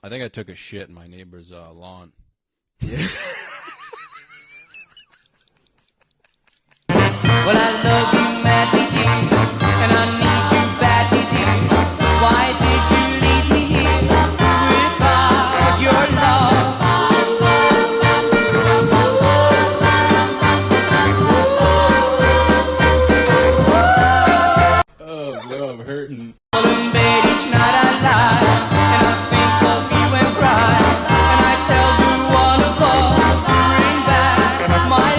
I think I took a shit in my neighbor's lawn. Yeah. Well, I love you madly, dear, and I need you badly, dear. Why did you leave me here without your love? Oh, bro, I'm hurting. Well, in bed each night I lie, and I think of you and cry, and I tell you one of love, bring back my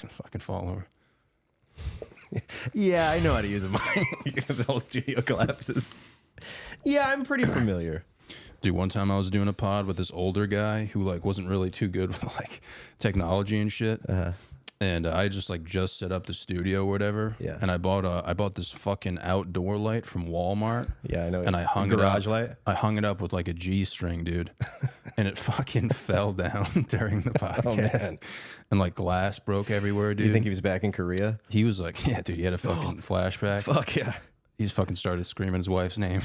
love. Fucking fall over. Yeah, I know how to use a mic. The whole studio collapses. Yeah, I'm pretty familiar. Dude, one time I was doing a pod with this older guy who like wasn't really too good with like technology and shit. And I just set up the studio or whatever. Yeah. And I bought this fucking outdoor light from Walmart. Yeah, I know. And I hung it up. Garage light? I hung it up with like a G string, dude. And it fucking fell down during the podcast. Man. And like glass broke everywhere, dude. You think he was back in Korea? He was like, yeah, dude, he had a fucking flashback. Fuck yeah. He just fucking started screaming his wife's name.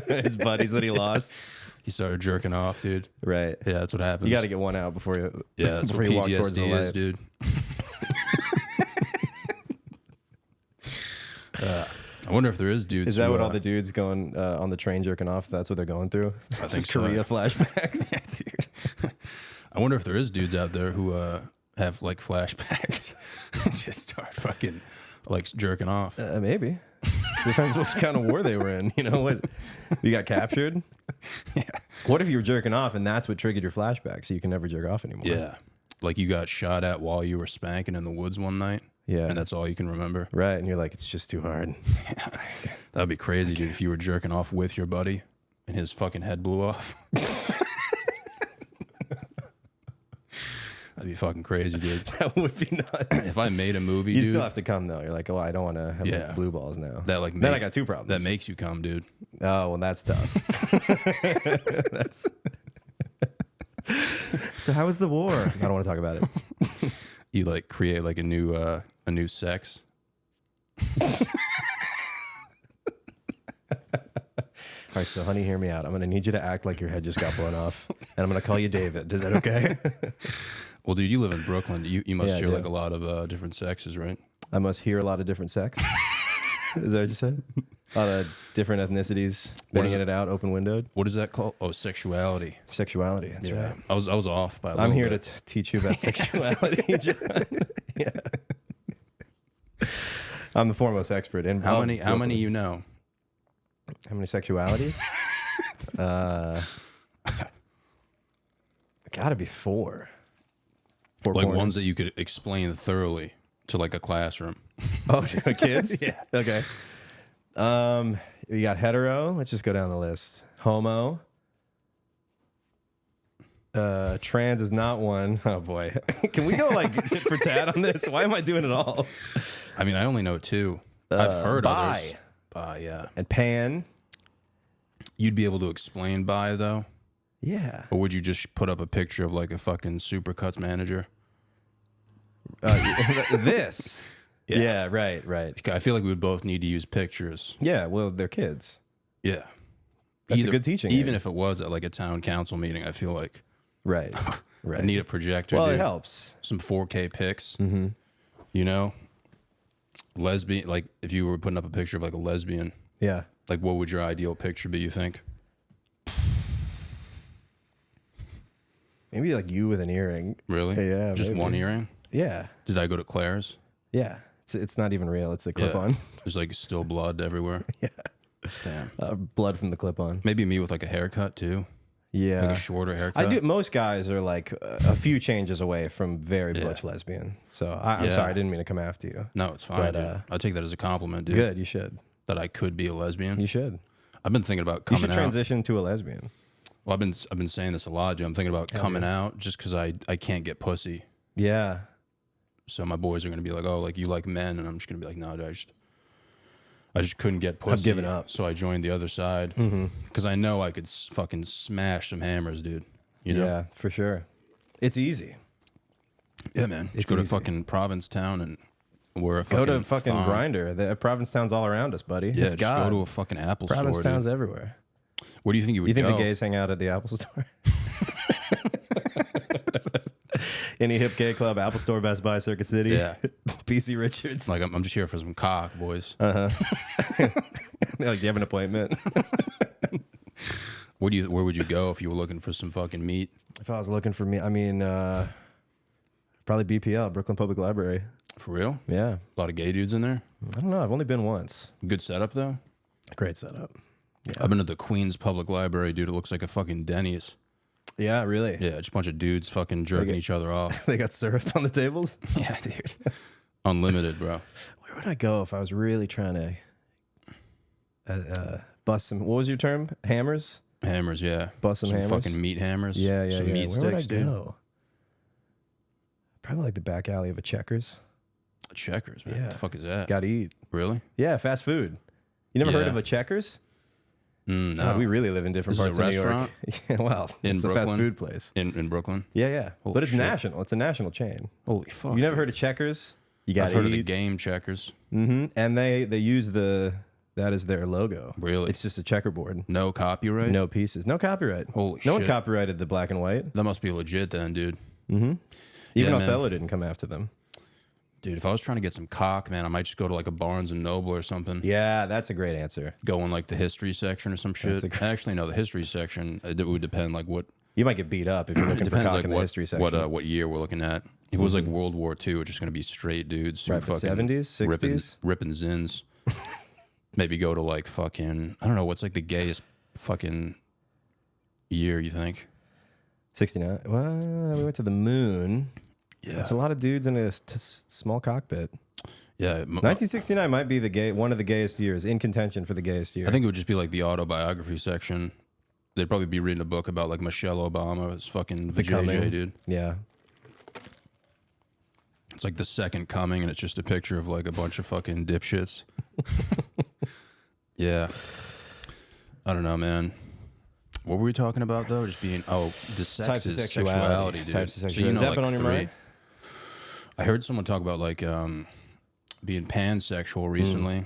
His buddies that he lost. He started jerking off, dude. Right. Yeah, that's what happens. You got to get one out before you. Yeah, that's before what you walk towards the PTSD is, light. dude. I wonder if there is dudes. Is that who, what all the dudes going on the train jerking off? That's what they're going through. I think Just so. Korea flashbacks. Yeah, dude. I wonder if there is dudes out there who have like flashbacks and just start fucking like jerking off. Maybe. It depends what kind of war they were in. You know what? You got captured. Yeah. What if you were jerking off and that's what triggered your flashback, so you can never jerk off anymore? Yeah. Like you got shot at while you were spanking in the woods one night. Yeah. And that's all you can remember. Right. And you're like, it's just too hard. That'd be crazy, dude, if you were jerking off with your buddy and his fucking head blew off. That'd be fucking crazy, dude. That would be nuts. If I made a movie, You dude, still have to come though. You're like, oh, I don't want to have like, blue balls now. that like then I makes- got two problems. That makes you come, dude. Oh, well, that's tough. That's. So how was the war? I don't want to talk about it. You like create like a new sex. All right, so honey, hear me out. I'm gonna need you to act like your head just got blown off, and I'm gonna call you David. Is that okay? Well, dude, you live in Brooklyn. You must Yeah, I hear do. like a lot of different sexes, right? I must hear a lot of different sex. Is that what you said? A lot of different ethnicities banging it out, open windowed. What is that called? Oh, sexuality. Sexuality. That's right. I was off by. I'm here to teach you about sexuality, John. Yeah. I'm the foremost expert in How many you know? How many sexualities? Gotta be four. Four Like corners. ones that you could explain thoroughly to like a classroom. Oh, kids? Yeah. Okay. We got hetero. Let's just go down the list. Homo. Trans is not one. Oh boy. Can we go like tit for tat on this? Why am I doing it all? I mean, I only know two. I've heard bi. others. Bi, yeah. And pan. You'd be able to explain bi though, Yeah. or would you just put up a picture of like a fucking Supercuts manager? This. Yeah. Right. I feel like we would both need to use pictures. Yeah. Well, they're kids. Yeah. That's a good teaching Even aid. if it was at like a town council meeting, I feel like Right. I Right. need a projector. Well, dude. it helps. Some 4K pics. Mm-hmm. You know, lesbian. Like if you were putting up a picture of like a lesbian, Yeah. like what would your ideal picture be? You think? Maybe like you with an earring. Really? Yeah, Just maybe. one earring? Yeah. Did I go to Claire's? Yeah. It's not even real. It's a Yeah. clip-on. There's like still blood everywhere. Yeah. Damn. Blood from the clip-on. Maybe me with like a haircut too. Yeah. Like a shorter haircut. I do. Most guys are like a few changes away from very butch lesbian. So I'm Yeah. sorry, I didn't mean to come after you. No, it's fine. But, Dude. I take that as a compliment, dude. Good, you should. That I could be a lesbian. You should. I've been thinking about You coming should out. transition to a lesbian. Well, I've been saying this a lot, dude. I'm thinking about coming out just because I can't get pussy. Yeah. So my boys are gonna be like, oh, like you like men, and I'm just gonna be like, no, dude, I just couldn't get pussy. I've given up. So I joined the other side because I know I could fucking smash some hammers, dude. You know? Yeah, for sure. It's easy. Yeah, man. Just It's go to easy. fucking Provincetown and wear a Go fucking to fucking thong. Grinder. The Provincetown's all around us, buddy. Yeah, it's just God. go to a fucking Apple store, Provincetown's dude. everywhere. Where do you think you would You think go? the gays hang out at the Apple Store? Any hip gay club, Apple Store, Best Buy, Circuit City, Yeah. PC Richards. Like, I'm just here for some cock, boys. Like, do you have an appointment? Where would you go if you were looking for some fucking meat? If I was looking for me, I mean, probably BPL, Brooklyn Public Library. For real? Yeah. A lot of gay dudes in there. I don't know. I've only been once. Good setup though. Great setup. Yeah. I've been to the Queens Public Library, dude. It looks like a fucking Denny's. Yeah, really? Yeah, just a bunch of dudes fucking jerking each other off. They got syrup on the tables? Yeah, dude. Unlimited, bro. Where would I go if I was really trying to bust some, what was your term? Hammers? Hammers, yeah. Bust some hammers? Fucking meat hammers. Yeah, Some meat Where would I sticks, dude. go? Probably like the back alley of a Checkers. Checkers, man. Yeah. What the fuck is that? Gotta eat. Really? Yeah, fast food. You never heard Yeah. of a Checkers? No. We really live in different This is parts a of New York. Yeah, well, In it's a fast Brooklyn? food place. in Brooklyn? Yeah. Holy But it's shit. national. It's a national chain. Holy fuck. You never dude. heard of Checkers? You gotta I've heard of the eat. game Checkers. Mm-hmm. And they use that as their logo. Really? It's just a checkerboard. No copyright? No pieces. No copyright. Holy No one shit. copyrighted the black and white. That must be legit then, dude. Even Yeah, man. Othello didn't come after them. Dude, if I was trying to get some cock, man, I might just go to like a Barnes and Noble or something. Yeah, that's a great answer. Go in like the history section or some shit. a great- Actually, no, the history section, it would depend like what. You might get beat up if you're It looking for depends cock like in the history section. what year we're looking at. If it was like World War II, it's just gonna be straight dudes who Right, but fucking 70s, 60s? ripping zins. Maybe go to like fucking, I don't know, what's like the gayest fucking year you think? 69. Well, we went to the moon. Yeah, It's a lot of dudes in a small cockpit. yeah. 1969 might be one of the gayest years, in contention for the gayest year. I think it would just be like the autobiography section. They'd probably be reading a book about like Michelle Obama's fucking Coming. vajayjay, dude. Yeah. It's like the second coming, and it's just a picture of like a bunch of fucking dipshits. Yeah. I don't know, man. What were we talking about though? Just being the sex Types of is sexuality. dude. Types of So sexuality. Has that been on your mind? I heard someone talk about like being pansexual recently.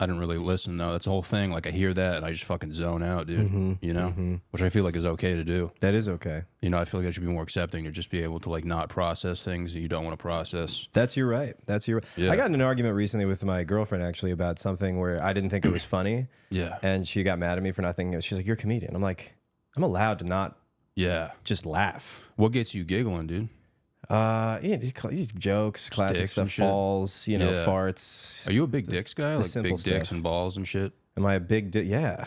I didn't really listen though. That's the whole thing. Like I hear that and I just fucking zone out, dude. You know, which I feel like is okay to do. That is okay. You know, I feel like I should be more accepting to just be able to like not process things that you don't want to process. That's your right. Yeah. I got in an argument recently with my girlfriend actually about something where I didn't think it was funny. Yeah. And she got mad at me for not thinking. She's like, "You're a comedian." I'm like, "I'm allowed to not Yeah. just laugh." What gets you giggling, dude? These jokes, classic dicks and stuff, shit? falls, Yeah. farts. Are you a big dicks guy? Like simple big dicks stuff. and balls and shit? Am I a big dick? Yeah.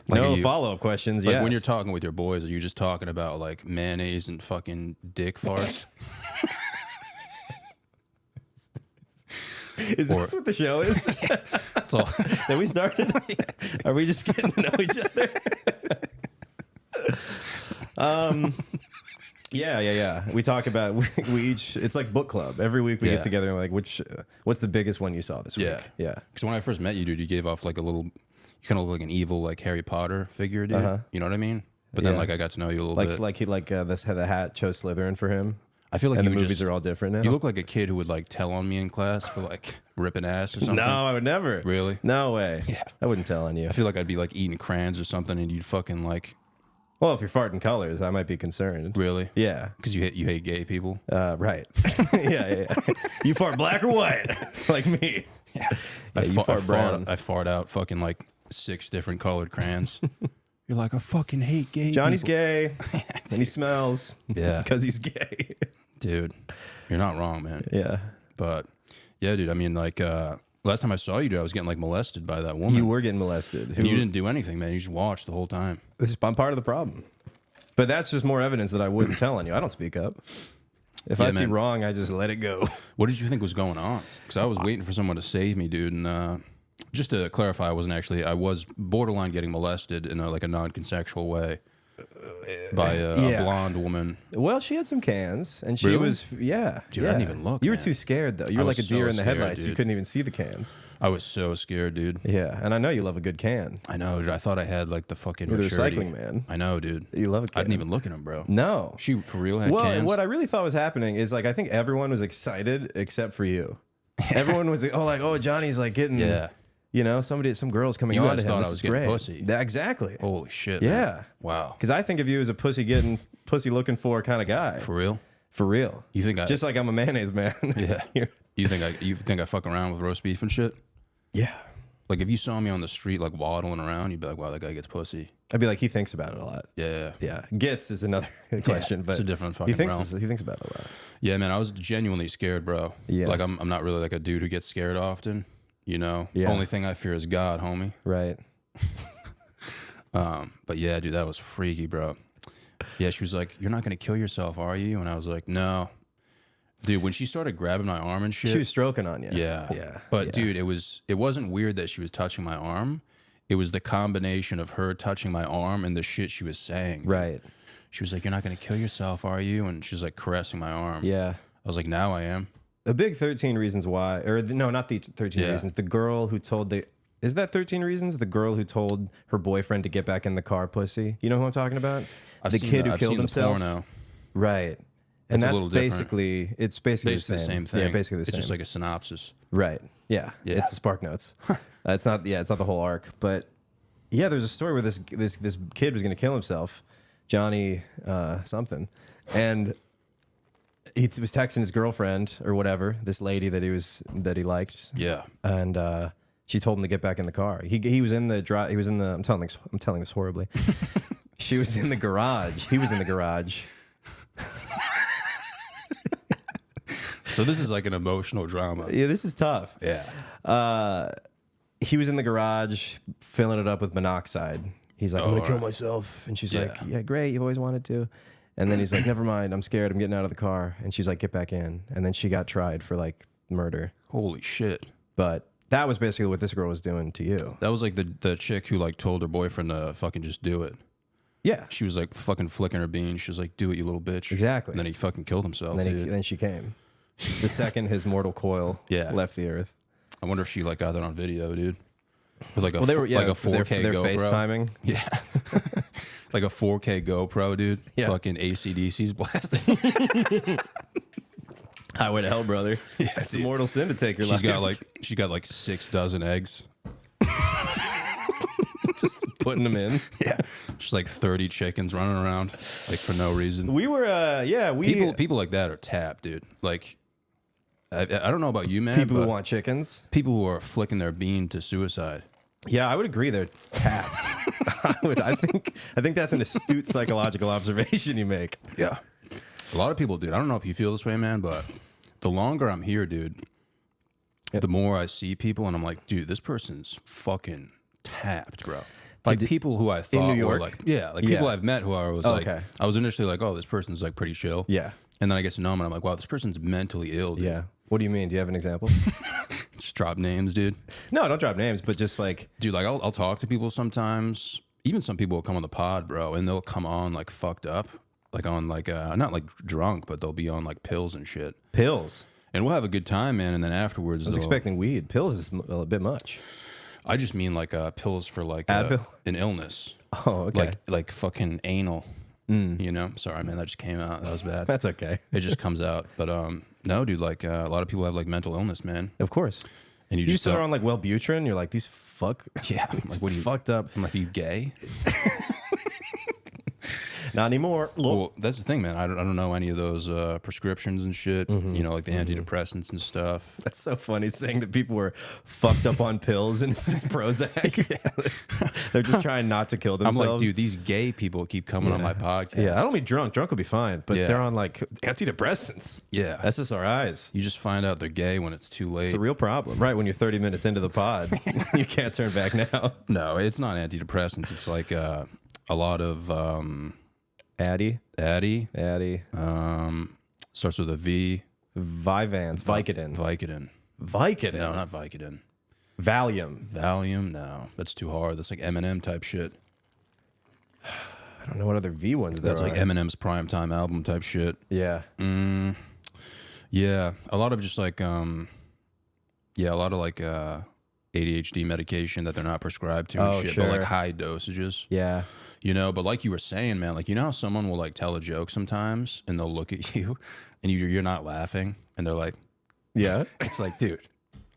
Like, no are you- follow-up questions. Like Yes. when you're talking with your boys, are you just talking about like mayonnaise and fucking dick farts? Is this what the show is? That's all. That we started? Are we just getting to know each other? Yeah. We talk about we each. It's like book club. Every week we Yeah. get together and we're like, what's the biggest one you saw this Yeah. week? Yeah. Because when I first met you, dude, you gave off like a little, you kind of look like an evil like Harry Potter figure, dude. You know what I mean? But then Yeah. like I got to know you a little Like bit. like he this had the hat chose Slytherin for him. I feel like And you the would movies just, are all different now. You look like a kid who would like tell on me in class for like ripping ass or something. No, I would never. Really? No way. Yeah. I wouldn't tell on you. I feel like I'd be like eating crayons or something, and you'd fucking like Well, if you're farting colors, I might be concerned. really, Yeah. because you hate gay people. Right. yeah. You fart black or white? Like me. Yeah, you fart brown. I fart out fucking like 6 different colored crayons. You're like, I fucking hate gay Johnny's people. gay. And he smells. Yeah. Because he's gay. Dude, you're not wrong, man. Yeah. But yeah, dude, I mean, like, last time I saw you, dude, I was getting like molested by that woman. You were getting molested. and you didn't do anything, man. You just watched the whole time. I'm part of the problem. But that's just more evidence that I wouldn't tell on you. I don't speak up. If Yeah, I see man. wrong, I just let it go. What did you think was going on? Because I was waiting for someone to save me, dude. And just to clarify, I was borderline getting molested in like a non-consensual way by a blonde woman. Well, she had some cans, and she Really? was, yeah. Dude, I didn't even look, You were man. too scared, though. You I were like was a deer so in the scared, headlights. You dude. couldn't even see the cans. I was so scared, dude. Yeah, and I know you love a good can. I know, dude. I thought I had like the fucking You're the maturity. recycling man. I know, dude. You love a can. I didn't even look at him, bro. No. She for real had Well, cans. what I really thought was happening is like I think everyone was excited except for you. Everyone was like, oh, Johnny's like getting, Yeah. You know, some girls coming You on guys to him. thought This I was is getting great. pussy. Exactly. Holy shit. Yeah. Man. Wow. Because I think of you as a pussy getting, pussy looking for kind of guy. For real? For real. You think I Just like I'm a mayonnaise man. Yeah. You're- You think I fuck around with roast beef and shit? yeah. Like if you saw me on the street like waddling around, you'd be like, wow, that guy gets pussy. I'd be like, he thinks about it a lot. Yeah. Yeah. Gets is another question, but it's a different fucking he thinks realm. he thinks about it a lot. Yeah, man, I was genuinely scared, bro. Yeah. Like I'm not really like a dude who gets scared often. You know? Yeah. Only thing I fear is God, homie. Right. But yeah, dude, that was freaky, bro. Yeah, she was like, "You're not gonna kill yourself, are you?" And I was like, "No." Dude, when she started grabbing my arm and shit, She was stroking on you. yeah, Yeah. But yeah. dude, it wasn't weird that she was touching my arm. It was the combination of her touching my arm and the shit she was saying. Right. She was like, "You're not gonna kill yourself, are you?" And she was like caressing my arm. Yeah. I was like, "Now I am." A big 13 Reasons Why, no, not the 13 Yeah. Reasons. The girl who told is that 13 Reasons? The girl who told her boyfriend to get back in the car, pussy. You know who I'm talking about? I've The seen kid who I've killed seen the himself. porno. Right. And It's a that's little different. basically, it's basically Basically the same thing. Yeah, basically the it's same. just like a synopsis. Right. Yeah. Yeah. It's the Spark Notes. It's not the whole arc, but yeah, there's a story where this kid was going to kill himself, Johnny something, and he was texting his girlfriend or whatever, this lady that he liked, Yeah. and she told him to get back in the car. He was in the drive. He was in the. I'm telling this horribly. She was in the garage. He was in the garage. So this is like an emotional drama. Yeah, this is tough. Yeah. He was in the garage filling it up with monoxide. He's like, I'm gonna kill alright. myself. And she's Yeah. like, yeah, great. You've always wanted to. And then he's like, never mind. I'm scared. I'm getting out of the car. And she's like, get back in. And then she got tried for like murder. Holy shit. But that was basically what this girl was doing to you. That was like the chick who like told her boyfriend to fucking just do it. Yeah. She was like fucking flicking her bean. She was like, "Do it, you little bitch." Exactly. And then he fucking killed himself. And Dude. then she came. The second his mortal coil Yeah. left the earth. I wonder if she like got that on video, dude. With like a Well, they were like a for their 4K GoPro. FaceTiming. Yeah. Like a 4K GoPro, dude. Yeah. Fucking ACDC's blasting. Highway to hell, brother. Yeah, It's a dude. mortal sin to take your life. She got like 6 dozen eggs. Just putting them in. Yeah. Just like 30 chickens running around like for no reason. We were, People like that are tapped, dude. Like, I don't know about you, man. people who but want chickens. people who are flicking their bean to suicide. Yeah, I would agree. They're tapped. I think that's an astute psychological observation you make. Yeah. A lot of people, dude. I don't know if you feel this way, man, but the longer I'm here, dude, the more I see people and I'm like, dude, this person's fucking tapped, bro. Like people who I thought New York? were like, people I've met who I was like, Okay. I was initially like, oh, this person's like pretty chill. Yeah. And then I get to know them and I'm like, wow, this person's mentally ill, dude. Yeah. What do you mean? Do you have an example? Just drop names, dude. No, don't drop names, but just like, Dude, like I'll talk to people sometimes. Even some people will come on the pod, bro, and they'll come on like fucked up, like on like not like drunk, but they'll be on like pills and shit. pills. And we'll have a good time, man. And then afterwards, I was expecting weed. Pills is a bit much. I just mean like pills for like Advil? an illness, Oh, okay. like fucking anal. You know, sorry, man, that just came out. That was bad. That's okay. It just comes out. But no, dude, like a lot of people have like mental illness, man. Of course. And you You just sit don't- on like Wellbutrin. You're like, these yeah, like what are you fucked up. I'm like, are you gay? Not anymore. Well, that's the thing, man. I don't know any of those prescriptions and shit. Mm-hmm. You know, like the antidepressants and stuff. That's so funny saying that people were fucked up on pills and it's just Prozac. They're just trying not to kill I'm themselves. like, dude, these gay people keep coming on my podcast. Yeah, I don't mean drunk. Drunk will be fine, but Yeah. they're on like antidepressants. Yeah. SSRIs. You just find out they're gay when it's too late. It's a real problem, right? When you're 30 minutes into the pod, you can't turn back now. No, it's not antidepressants. It's like a lot of Addy, Addy. Starts with a V. Vyvanse, Vicodin, Vicodin. Vicodin, No, not Vicodin. Valium. Valium. No, that's too hard. That's like Eminem type shit. I don't know what other V ones there That's are. like Eminem's primetime album type shit. Yeah, Yeah, a lot of just like a lot of like ADHD medication that they're not prescribed to and Oh, shit, but like sure. high dosages. yeah. You know, but like you were saying, man, like you know how someone will like tell a joke sometimes and they'll look at you and you're not laughing and they're like, Yeah. it's like, dude,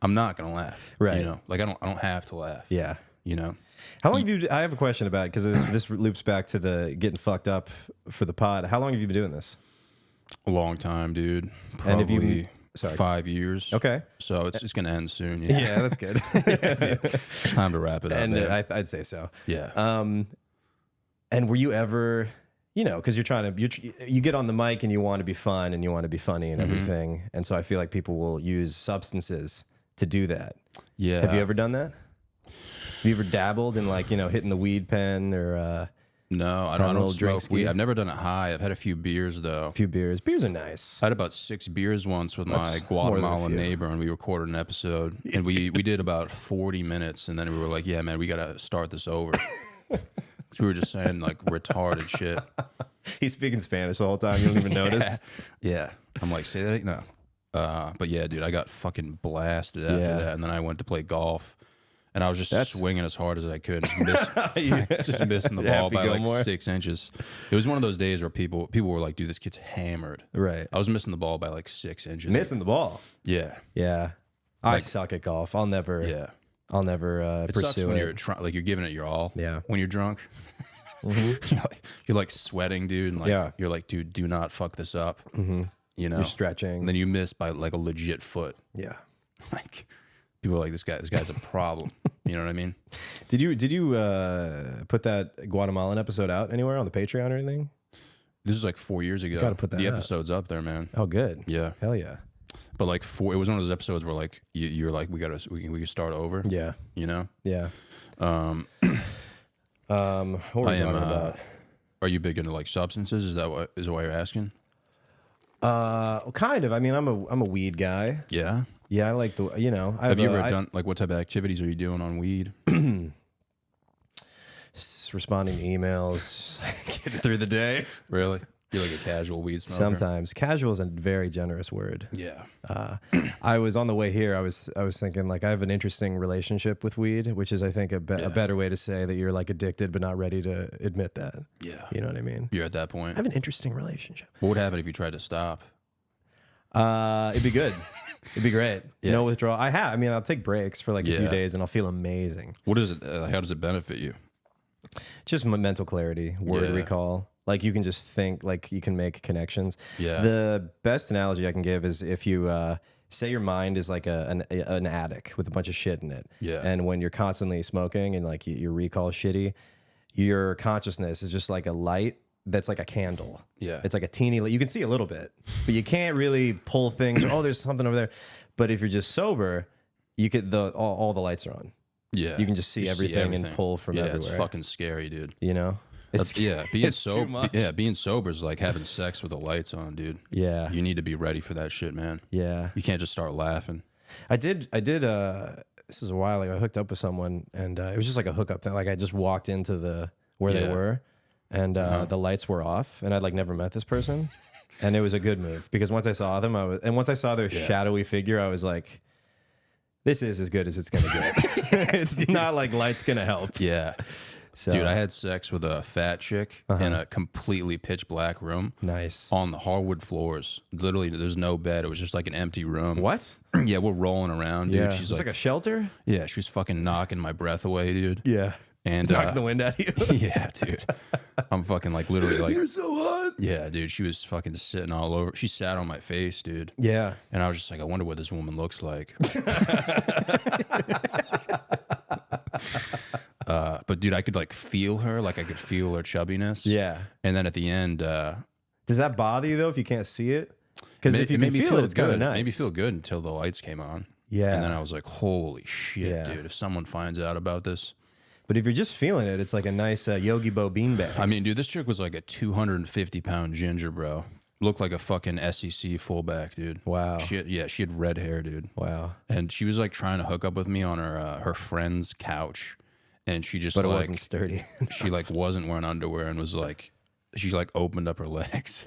I'm not gonna laugh. Right. You know, like I don't have to laugh. Yeah. You know. How long have you? I have a question about because this loops back to the getting fucked up for the pod. How long have you been doing this? A long time, dude. And have you- Probably sorry. 5 years. Okay. So it's just gonna end soon. Yeah, that's good. It's time to wrap it up. And man. I'd say so. Yeah. And were you ever, you know, because you get on the mic and you want to be fun and you want to be funny and everything, and so I feel like people will use substances to do that. Yeah. Have you ever done that? Have you ever dabbled in like, you know, hitting the weed pen or No, I a don't little smoke drinks weed. ski? I've never done it high. I've had a few beers though. a few beers? Beers are nice. I had about 6 beers once with my more than a Guatemalan few. neighbor, and we recorded an episode. And we did about 40 minutes, and then we were like, "Yeah, man, we gotta start this over." 'Cause we were just saying like retarded shit. He's speaking Spanish the whole time. You don't even notice. Yeah, I'm like, say that no. But yeah, dude, I got fucking blasted after Yeah. that, and then I went to play golf, and I was just swinging as hard as I could, just missing the Yeah, ball Happy by like Gilmore. 6 inches. It was one of those days where people were like, "Dude, this kid's hammered." Right. I was missing the ball by like 6 inches. Missing the ball. Yeah, Yeah. I suck at golf. I'll never. yeah. I'll never It pursue sucks when it. you're like you're giving it your all. Yeah. When you're drunk, you're like sweating, dude, and like Yeah. you're like, dude, do not fuck this up. You know, You're stretching. and then you miss by like a legit foot. Yeah. Like people are like, this guy's a problem. You know what I mean? Did you put that Guatemalan episode out anywhere on the Patreon or anything? This is like 4 years ago. Gotta put that the out. episode's up there, man. Oh, good. Yeah, Hell yeah. but like it was one of those episodes where like you're like we can start over. Yeah. You know. Yeah. Um, What were we I am. talking about? Are you big into like substances? Is that why you're asking? Kind of. I mean, I'm a weed guy. Yeah. Yeah, I like the, you know. Have you ever done like what type of activities are you doing on weed? Responding to emails, getting through the day. Really? You're like a casual weed smoker? Sometimes. Casual is a very generous word. Yeah. I was on the way here. I was thinking like I have an interesting relationship with weed, which is I think a better way to say that you're like addicted but not ready to admit that. Yeah. You know what I mean? You're at that point. I have an interesting relationship. What would happen if you tried to stop? It'd be good. It'd be great. Yeah. No withdrawal. I mean, I'll take breaks for like a few Yeah. days and I'll feel amazing. What is it? How does it benefit you? Just my mental clarity, word Yeah. recall. Like you can just think, like you can make connections. Yeah. The best analogy I can give is if you say your mind is like an attic with a bunch of shit in it. Yeah. And when you're constantly smoking and like your recall is shitty, your consciousness is just like a light that's like a candle. Yeah. It's like a teeny light. You can see a little bit, but you can't really pull things. Oh, there's something over there. But if you're just sober, you could all the lights are on. Yeah. You can just see everything and pull from It's everywhere. fucking scary, dude. You know? Being it's too sober. much. Yeah, being sober is like having sex with the lights on, dude. Yeah. You need to be ready for that shit, man. Yeah. You can't just start laughing. I did this was a while ago. I hooked up with someone and it was just like a hookup thing. Like I just walked into where they Yeah. were and the lights were off and I'd like never met this person. And it was a good move because once I saw them, once I saw their shadowy figure, I was like, this is as good as it's gonna get. It's not like light's gonna help. Yeah. So, Dude, I had sex with a fat chick in a completely pitch black room. Nice. On the hardwood floors. Literally, there's no bed. It was just like an empty room. What? Yeah, we're rolling around, dude. Yeah. She's It's like a shelter? yeah, she was fucking knocking my breath away, dude. Yeah. And Knocking the wind out of you. yeah, dude. I'm fucking like literally like You're so hot. yeah, dude. She was fucking sitting all over. She sat on my face, dude. Yeah. And I was just like, I wonder what this woman looks like. But dude, I could like feel her, like I could feel her chubbiness. Yeah. And then at the end, Does that bother you though if you can't see it? Because if you it can feel it, it's kind good. of nice. It made me feel good until the lights came on. Yeah. And then I was like, holy shit, Yeah. dude. If someone finds out about this. But if you're just feeling it, it's like a nice Yogi Bo beanbag. I mean, dude, this chick was like a 250-pound ginger, bro. Looked like a fucking SEC fullback, dude. Wow. She had red hair, dude. Wow. And she was like trying to hook up with me on her friend's couch. And she just But it like, wasn't sturdy. she like wasn't wearing underwear and was like, she like opened up her legs.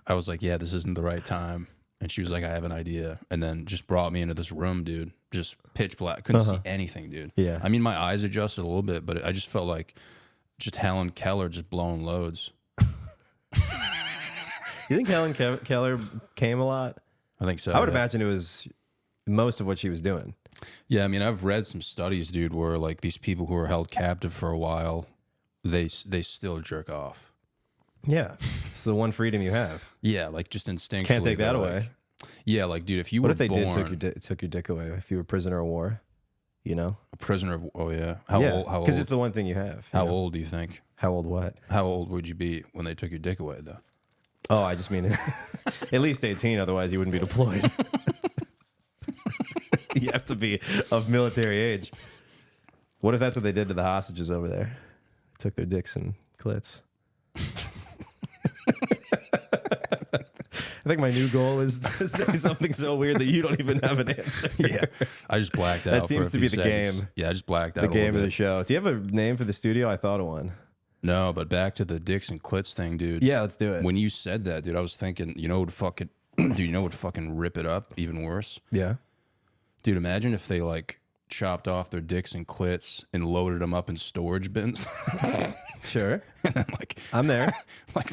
I was like, yeah, this isn't the right time. And she was like, I have an idea. And then just brought me into this room, dude. Just pitch black. Couldn't see anything, dude. Yeah. I mean, my eyes adjusted a little bit, but I just felt like just Helen Keller just blowing loads. You think Helen Keller came a lot? I think so. I would yeah. imagine it was most of what she was doing. Yeah, I mean, I've read some studies, dude, where like these people who are held captive for a while, they still jerk off. Yeah, it's the one freedom you have. Yeah, like just instinctually. Can't take that they're away. like- yeah, like dude, if you What were if they born took your dick away? If you were a prisoner of war, you know? a prisoner of, oh yeah, how old? How Because old? it's the one thing you have. How you know? old do you think? How old? What? How old would you be when they took your dick away, though? Oh, I just mean at least 18. Otherwise, you wouldn't be deployed. You have to be of military age. What if that's what they did to the hostages over there? Took their dicks and clits. I think my new goal is to say something so weird that you don't even have an answer. Yeah, I just blacked out. That for seems a to be few the seconds. game. Yeah, I just blacked out. The a little game of bit. the show. Do you have a name for the studio? I thought of one. No, but back to the dicks and clits thing, dude. Yeah, let's do it. When you said that, dude, I was thinking, you know what would fucking, dude, you know what would fucking rip it up even worse? Yeah. Dude, imagine if they like chopped off their dicks and clits and loaded them up in storage bins. Sure. And then like I'm there. like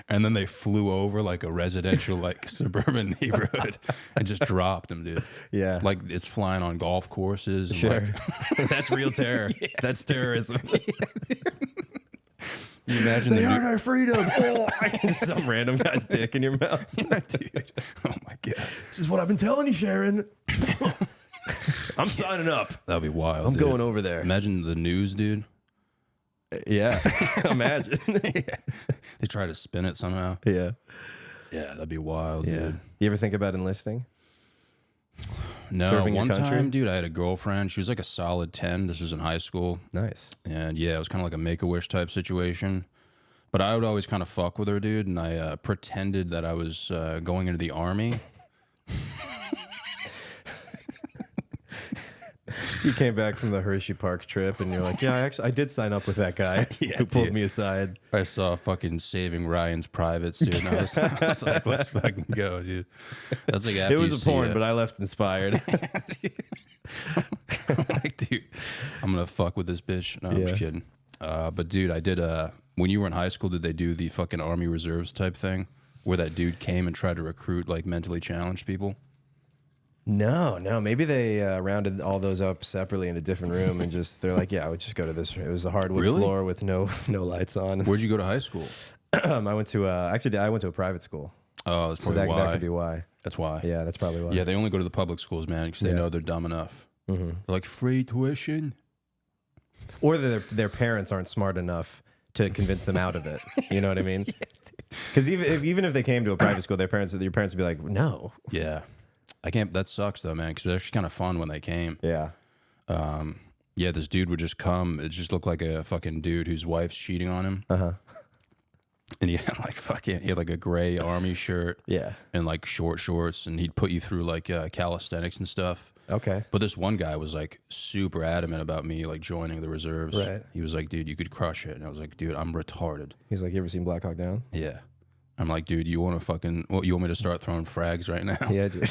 and then they flew over like a residential like suburban neighborhood and just dropped them, dude. Yeah. Like it's flying on golf courses. And Sure. like, That's real terror. That's terrorism. you imagine They the are our freedom. Oh, some random guy's dick in your mouth. dude. Oh my god. This is what I've been telling you, Sharon. I'm signing up. That'd be wild. I'm dude. going over there. Imagine the news, dude. Yeah. Imagine. They try to spin it somehow. Yeah. Yeah, that'd be wild, Yeah. dude. You ever think about enlisting? No, Serving your one country? time, dude, I had a girlfriend. She was like a solid 10. This was in high school. Nice. And yeah, it was kind of like a make-a-wish type situation. But I would always kind of fuck with her, dude. And I pretended that I was going into the army. You came back from the Hershey Park trip and you're like, yeah, I did sign up with that guy who pulled dude. me aside. I saw fucking Saving Ryan's Privates, dude. And I was like, let's fucking go, dude. That's like after It was you a see porn, it. but I left inspired. Like, dude, I'm gonna fuck with this bitch. No, I'm just Yeah. kidding. But dude, I did. When you were in high school, did they do the fucking Army Reserves type thing, where that dude came and tried to recruit like mentally challenged people? No. Maybe they rounded all those up separately in a different room and just they're like, yeah, I would just go to this. It was a hardwood Really? floor with no lights on. Where'd you go to high school? I went to I went to a private school, Oh, that's so probably that why. could be why. That's why. Yeah, that's probably why. Yeah, they only go to the public schools, man, because they Yeah. know they're dumb enough. Mm-hmm. They're like free tuition. Or their parents aren't smart enough to convince them out of it. You know what I mean? Because even if they came to a private school, your parents would be like, no. Yeah, I can't. That sucks though, man. Because it was actually kind of fun when they came. Yeah. Yeah, this dude would just come. It just looked like a fucking dude whose wife's cheating on him. Uh huh. And he had like he had like a gray army shirt. Yeah. And like short shorts, and he'd put you through like calisthenics and stuff. Okay. But this one guy was like super adamant about me like joining the reserves. Right. He was like, dude, you could crush it. And I was like, dude, I'm retarded. He's like, you ever seen Black Hawk Down? Yeah. I'm like, dude, you want to fucking, you want me to start throwing frags right now? Yeah, dude.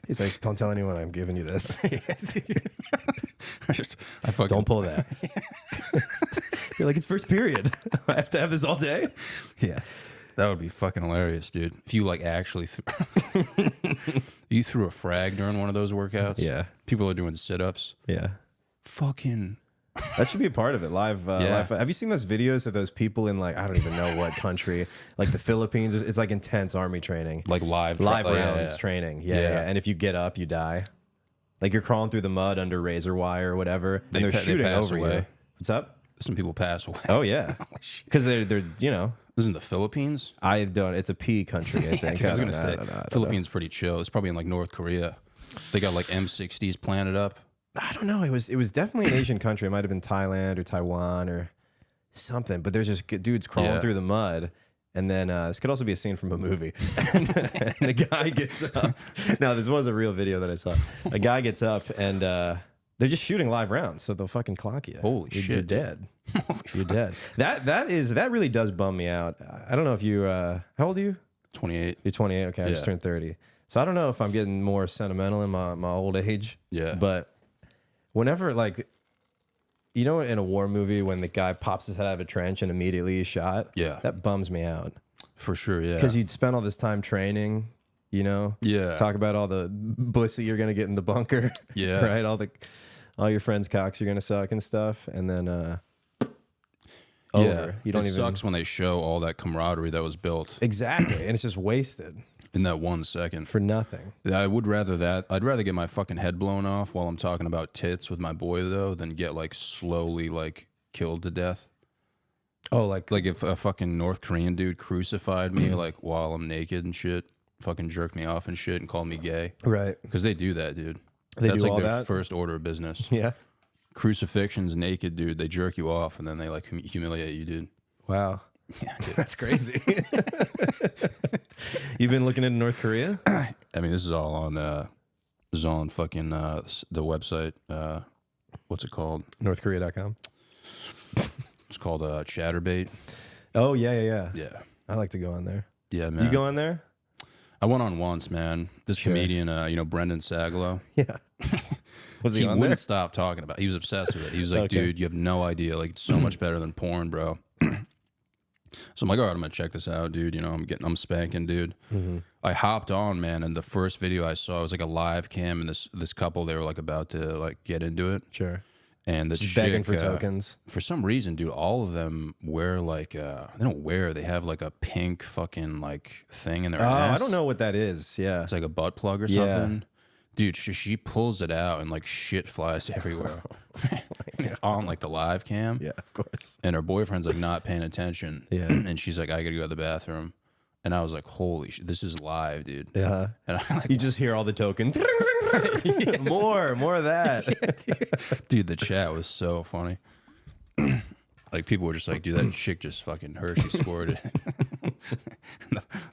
He's like, don't tell anyone I'm giving you this. I fucking Don't pull that. You're like, it's first period. I have to have this all day. Yeah. That would be fucking hilarious, dude. If you like actually you threw a frag during one of those workouts. Yeah. People are doing sit-ups. Yeah. Fucking That should be a part of it. Live. Yeah. Live. Have you seen those videos of those people in like, I don't even know what country, like the Philippines? It's like intense army training. like live Live yeah, rounds yeah. training. Yeah, Yeah. yeah. And if you get up, you die. Like you're crawling through the mud under razor wire or whatever, and they're They shooting pass over away. you. What's up? Some people pass away. Oh yeah, because they're you know. This is in the Philippines? I don't. It's a pea country, I think. I was don't gonna know, say I don't know. Philippines pretty chill. It's probably in like North Korea. They got like M60s planted up. I don't know. It was definitely an Asian country. It might have been Thailand or Taiwan or something. But there's just dudes crawling Yeah. through the mud. And then this could also be a scene from a movie. And the guy gets up. Now, this was a real video that I saw. A guy gets up and they're just shooting live rounds, so they'll fucking clock you. Holy You're shit, dude. dead. You're dead. That really does bum me out. I don't know if you. How old are you? 28. You're 28. Okay, I just Yeah. turned 30. So I don't know if I'm getting more sentimental in my old age. Yeah. But whenever, like, you know, in a war movie when the guy pops his head out of a trench and immediately he's shot? Yeah. That bums me out. For sure, yeah. Because you'd spend all this time training, you know? Yeah. Talk about all the pussy you're going to get in the bunker. Yeah. Right? All your friends' cocks you're going to suck and stuff. And then, over. You don't it even... sucks when they show all that camaraderie that was built. Exactly. And it's just wasted. In that 1 second. For nothing. I would rather that. I'd rather get my fucking head blown off while I'm talking about tits with my boy, though, than get, like, slowly, like, killed to death. Oh, like if a fucking North Korean dude crucified me, like, while I'm naked and shit, fucking jerked me off and shit and called me gay. Right. Because they do that, dude. They That's do like all their that? first order of business. Yeah. Crucifixion's naked, dude. They jerk you off and then they, like, humiliate you, dude. Wow. Yeah, dude. That's crazy. You've been looking into North Korea? I mean, this is all on fucking the website. What's it called? NorthKorea.com. It's called Chatterbait. Oh, yeah. Yeah. I like to go on there. Yeah, man. You go on there? I went on once, man. This Sure. comedian, Brendan Sagalow. Yeah. Was he He on wouldn't there? stop talking about it. He was obsessed with it. He was like, Okay. dude, you have no idea. Like, it's so much better than porn, bro. So I'm like, all right, I'm gonna check this out, dude. I'm spanking, dude. Mm-hmm. I hopped on, man, and the first video I saw was like a live cam, and this couple, they were like about to like get into it, Sure. and the Just chick, begging for tokens. For some reason, dude, all of them wear like they have like a pink fucking like thing in their ass. I don't know what that is. Yeah. It's like a butt plug or Yeah. something. Dude, she pulls it out and like shit flies everywhere. And it's on like the live cam. Yeah, of course. And her boyfriend's like not paying attention. Yeah. And she's like, I gotta go to the bathroom. And I was like, holy shit, this is live, dude. Yeah. And I like, You just hear all the tokens. More of that. dude, the chat was so funny. Like people were just like, dude, that chick just fucking Hershey squirted.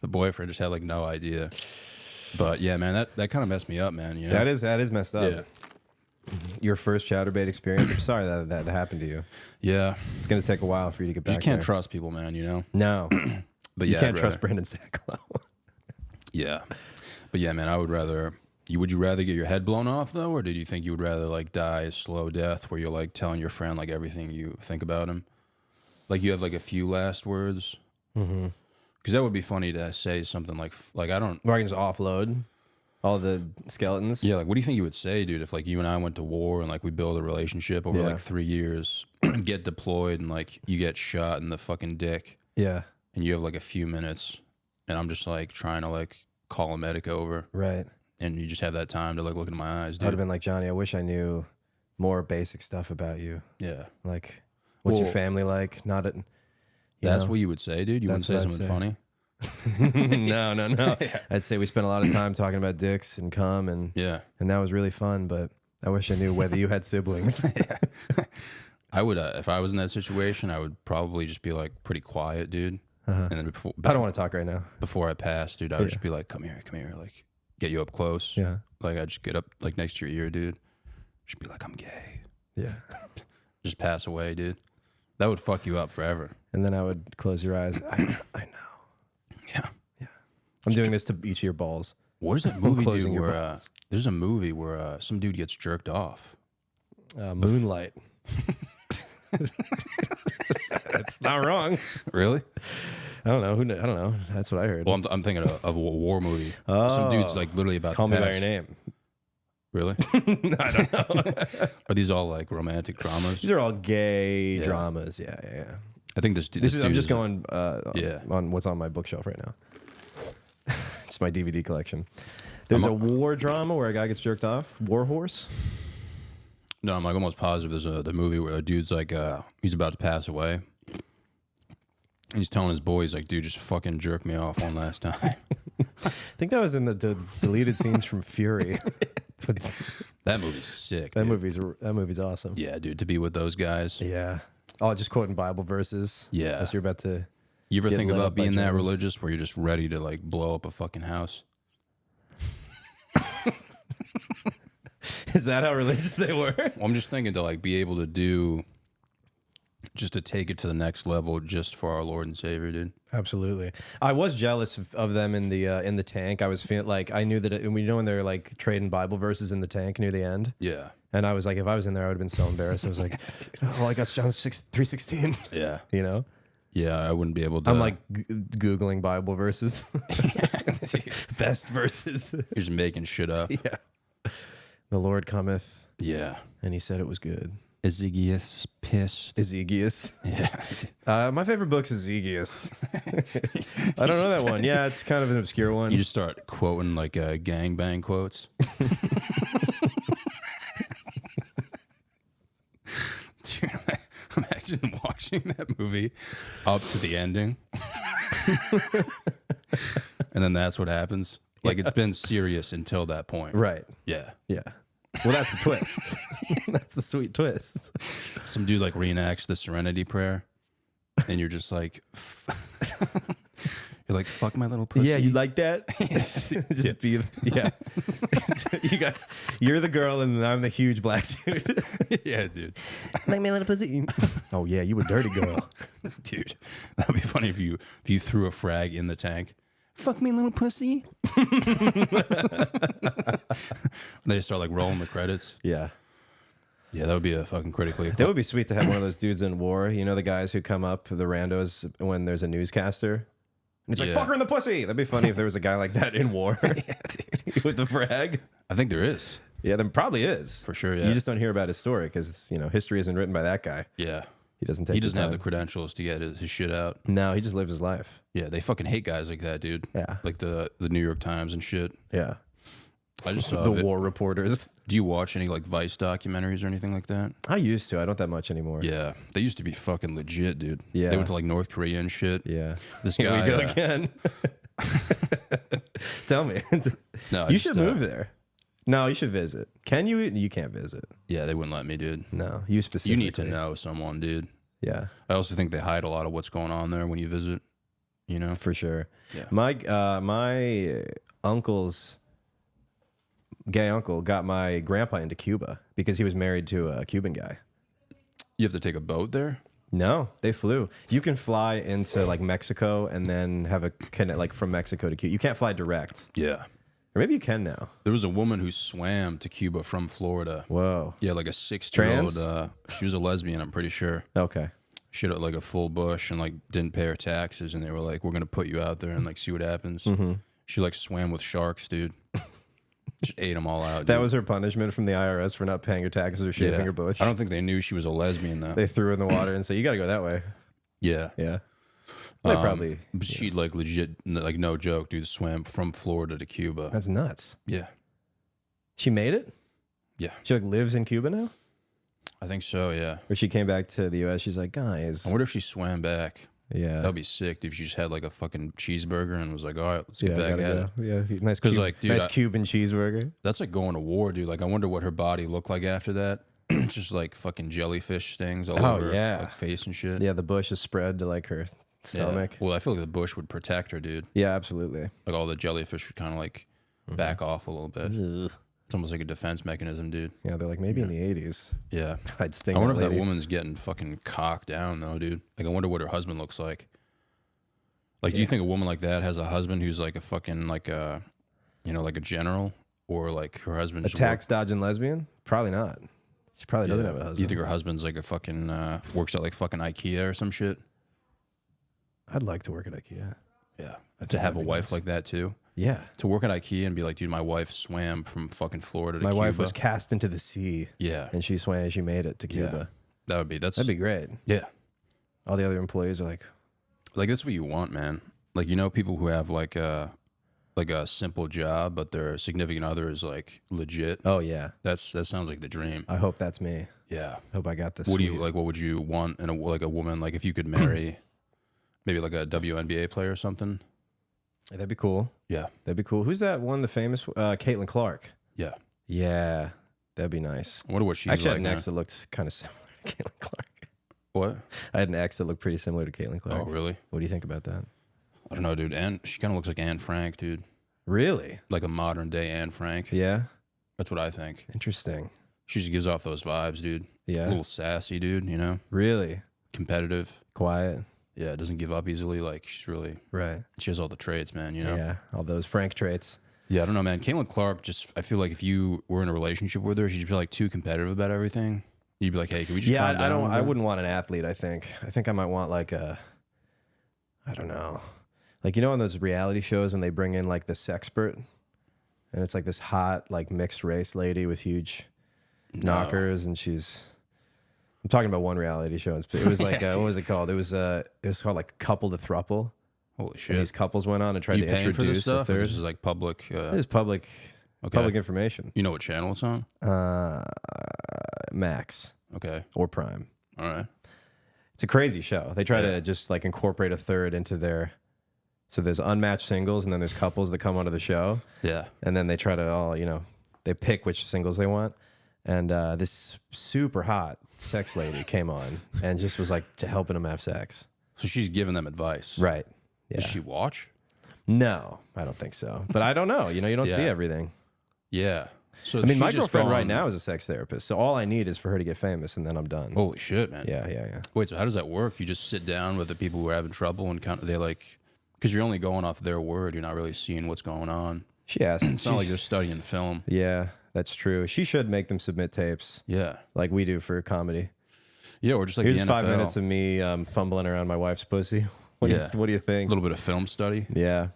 The boyfriend just had like no idea. But yeah, man, that kind of messed me up, man. You know? That is messed up. Yeah. Your first Chatterbait experience. I'm sorry that happened to you. Yeah. It's gonna take a while for you to get You back just can't there. trust people, man, you know? No. But You yeah, can't I'd trust rather- Brandon Sagalow. Yeah. But yeah, man, I would rather would you rather get your head blown off though, or did you think you would rather like die a slow death where you're like telling your friend like everything you think about him? Like you have like a few last words? Mm-hmm. Because that would be funny to say something like I don't Where I can just offload all the skeletons. Yeah, like what do you think you would say, dude, if like you and I went to war and like we build a relationship over Yeah. like 3 years, get deployed and like you get shot in the fucking dick Yeah. and you have like a few minutes and I'm just like trying to like call a medic over Right. and you just have that time to like look into my eyes, I'd dude. have been like, Johnny, I wish I knew more basic stuff about you. Yeah. Like, what's your Well, family like? Not at. That's what you would say, dude? You wouldn't That's say what I'd something say. funny? No. I'd say we spent a lot of time talking about dicks and cum, and Yeah. that was really fun. But I wish I knew whether you had siblings. I would, if I was in that situation, I would probably just be like pretty quiet, dude. And then before, I don't want to talk right now. before I pass, dude, I would just be like, come here, like get you up close. Yeah. Like I'd just get up like next to your ear, dude. Just be like, I'm gay. Yeah. Just pass away, dude. That would fuck you up forever. And then I would close your eyes. I know. Yeah. I'm doing this to each of your balls. What is that movie, closing dude, your where there's a movie where some dude gets jerked off. Moonlight. That's not wrong. Really? I don't know. I don't know. That's what I heard. Well, I'm thinking of a war movie. Some dude's like literally about Call to me by pass. your name. Really? I don't know. Are these all like romantic dramas? These are all gay Yeah. dramas. Yeah. I think this This is. I'm dude just going. Yeah. On what's on my bookshelf right now. Just my DVD collection. There's a war drama where a guy gets jerked off. War Horse. No, I'm like almost positive there's the movie where a dude's like he's about to pass away. And he's telling his boys like, dude, just fucking jerk me off one last time. I think that was in the deleted scenes from Fury. That movie's sick. That dude. movie's awesome. Yeah, dude, to be with those guys. Yeah. Oh, just quoting Bible verses. Yeah. As you're about to. You ever Get think lit about up by being that Jones. religious where you're just ready to like blow up a fucking house? Is that how religious they were? Well, I'm just thinking to like be able to do, just to take it to the next level, just for our Lord and Savior, dude. Absolutely. I was jealous of them in the tank. I was feeling like I knew that when they're like trading Bible verses in the tank near the end. Yeah. And I was like, if I was in there, I would have been so embarrassed. I was like, oh, I got John 3:16. Yeah. You know? Yeah, I wouldn't be able to. I'm like Googling Bible verses. Best verses. You're just making shit up. Yeah. The Lord cometh. Yeah. And he said it was good. Ezekiel's pissed. Ezekius. Yeah. My favorite book's Ezekius. I don't know that one. Yeah, it's kind of an obscure one. You just start quoting like gangbang quotes. Dude, imagine watching that movie up to the ending. And then that's what happens. Like it's been serious until that point. Right. Yeah. Yeah. Well, that's the twist. That's the sweet twist. Some dude like reenacts the Serenity Prayer, and you're just like, you're like, fuck my little pussy. Yeah, you like that? Just be, yeah. You're the girl, and I'm the huge black dude. Yeah, dude. Like my little pussy. Oh yeah, you a dirty girl, Dude, that'd be funny if you threw a frag in the tank. Fuck me, little pussy. They start like rolling the credits. Yeah. Yeah, that would be a fucking critically. That would be sweet to have one of those dudes in war. You know, the guys who come up, the randos, when there's a newscaster. And he's like, Yeah. fuck her in the pussy. That'd be funny if there was a guy like that in war. Yeah, dude. With the frag. I think there is. Yeah, there probably is. For sure, yeah. You just don't hear about his story because, you know, history isn't written by that guy. Yeah. He doesn't take He doesn't have the time. credentials to get his shit out. No, he just lives his life. Yeah, they fucking hate guys like that, dude. Yeah. Like the New York Times and shit. Yeah. I just saw The war reporters. Do you watch any like Vice documentaries or anything like that? I used to. I don't that much anymore. Yeah, they used to be fucking legit, dude. Yeah. They went to like North Korea and shit. Yeah. This Here guy. we go again. Tell me. No, You just, should move there. No, you should visit. Can you? You can't visit. Yeah, they wouldn't let me, dude. No, you specifically. You need to know someone, dude. Yeah, I also think they hide a lot of what's going on there when you visit. You know? for sure. Yeah. My uncle's gay uncle got my grandpa into Cuba because he was married to a Cuban guy. You have to take a boat there? No, they flew. You can fly into like Mexico and then have a connect like from Mexico to Cuba. You can't fly direct, Yeah. or maybe you can now. There was a woman who swam to Cuba from Florida. Whoa. Yeah, like a 60-year-old. Trans? She was a lesbian, I'm pretty sure. Okay. She had like a full bush and like didn't pay her taxes, and they were like, "We're gonna put you out there and like see what happens." Mm-hmm. She like swam with sharks, dude. Just ate them all out. That dude. was her punishment from the IRS for not paying her taxes or shaving Yeah. her bush. I don't think they knew she was a lesbian though. They threw her in the water and said, "You got to go that way." Yeah. Yeah. They probably. But she like legit, like no joke, dude, swam from Florida to Cuba. That's nuts. Yeah. She made it. Yeah. She like lives in Cuba now, I think so, yeah. or she came back to the U.S. She's like, guys. I wonder if she swam back. Yeah. That'd be sick if she just had like a fucking cheeseburger and was like, all right, let's get Yeah, back gotta at go. it. Yeah, nice. 'Cause, like, dude, nice I- Cuban cheeseburger. That's like going to war, dude. Like, I wonder what her body looked like after that. It's just like fucking jellyfish stings all Oh, over her yeah. like, face and shit. Yeah, the bush is spread to like her Yeah. stomach. Well, I feel like the bush would protect her, dude. Yeah, absolutely. Like all the jellyfish would kind of like back off a little bit. It's almost like a defense mechanism, dude. Yeah, they're like maybe in the 80s. Yeah. I'd sting I wonder if that that lady. woman's getting fucking cocked down though, dude. Like, I wonder what her husband looks like. Like, do you think a woman like that has a husband who's like a fucking like a, you know, like a general, or like her husband A just tax dodging lesbian? Probably not. She probably doesn't have a husband. Do you think her husband's like a fucking works at like fucking IKEA or some shit? I'd like to work at IKEA. Yeah. think To have a that'd be wife nice. like that too. Yeah. To work at IKEA and be like, dude, my wife swam from fucking Florida to My Cuba. wife was cast into the sea. Yeah. And she swam. She made it to Cuba. That'd be That'd be great. yeah. All the other employees are like, Like, that's what you want, man. Like, you know, people who have like a simple job, but their significant other is like legit. oh yeah, That sounds like the dream. I hope that's me. Yeah. I hope I got this. What do you like? What would you want in a woman? Like, if you could marry, maybe like a WNBA player or something. That'd be cool. Yeah. That'd be cool. Who's that one? The famous Caitlin Clark. Yeah. Yeah, that'd be nice. I wonder what she's Actually, I like had an ex now. that looked kind of similar to Caitlin Clark. What? I had an ex that looked pretty similar to Caitlin Clark. Oh, really? What do you think about that? I don't know, dude. And she kind of looks like Anne Frank, dude. Really? Like a modern day Anne Frank. Yeah. That's what I think. Interesting. She just gives off those vibes, dude. Yeah. A little sassy, dude. You know, Really? competitive. Quiet. Yeah, doesn't give up easily. Like, she's really, Right. she has all the traits, man. You know. Yeah. All those Frank traits. Yeah, I don't know, man. Caitlin Clark, just I feel like if you were in a relationship with her, she'd be like too competitive about everything. You'd be like, hey, can we just Yeah, calm down I a don't. little I bit? wouldn't want an athlete. I think I might want like a I don't know. Like, on those reality shows when they bring in like the sexpert, and it's like this hot, like mixed race lady with huge knockers, and I'm talking about one reality show. It was like, what was it called? It was called like Couple to Thruple. Holy shit. And these couples went on and tried You to paying for this introduce a stuff? Or third. this is like public. It is public information. You know what channel it's on? Max Okay. or Prime. All right. It's a crazy show. They try to just like incorporate a third into their. So there's unmatched singles, and then there's couples that come onto the show. Yeah. And then they try to all, they pick which singles they want. And this super hot sex lady came on and just was like helping them have sex. So she's giving them advice. Right. Yeah. Does she watch? No, I don't think so. But I don't know. You don't see Yeah. everything. Yeah. So I mean, my she's just girlfriend right gone- now is a sex therapist. So all I need is for her to get famous, and then I'm done. Holy shit, man. Yeah. Wait, so how does that work? You just sit down with the people who are having trouble and they like, because you're only going off their word. You're not really seeing what's going on. She asked. It's not like you're studying film. Yeah, that's true. She should make them submit tapes Yeah. like we do for comedy. Yeah, or just like Here's the NFL. 5 minutes of me fumbling around my wife's pussy. What do you A think? little bit of film study. Yeah,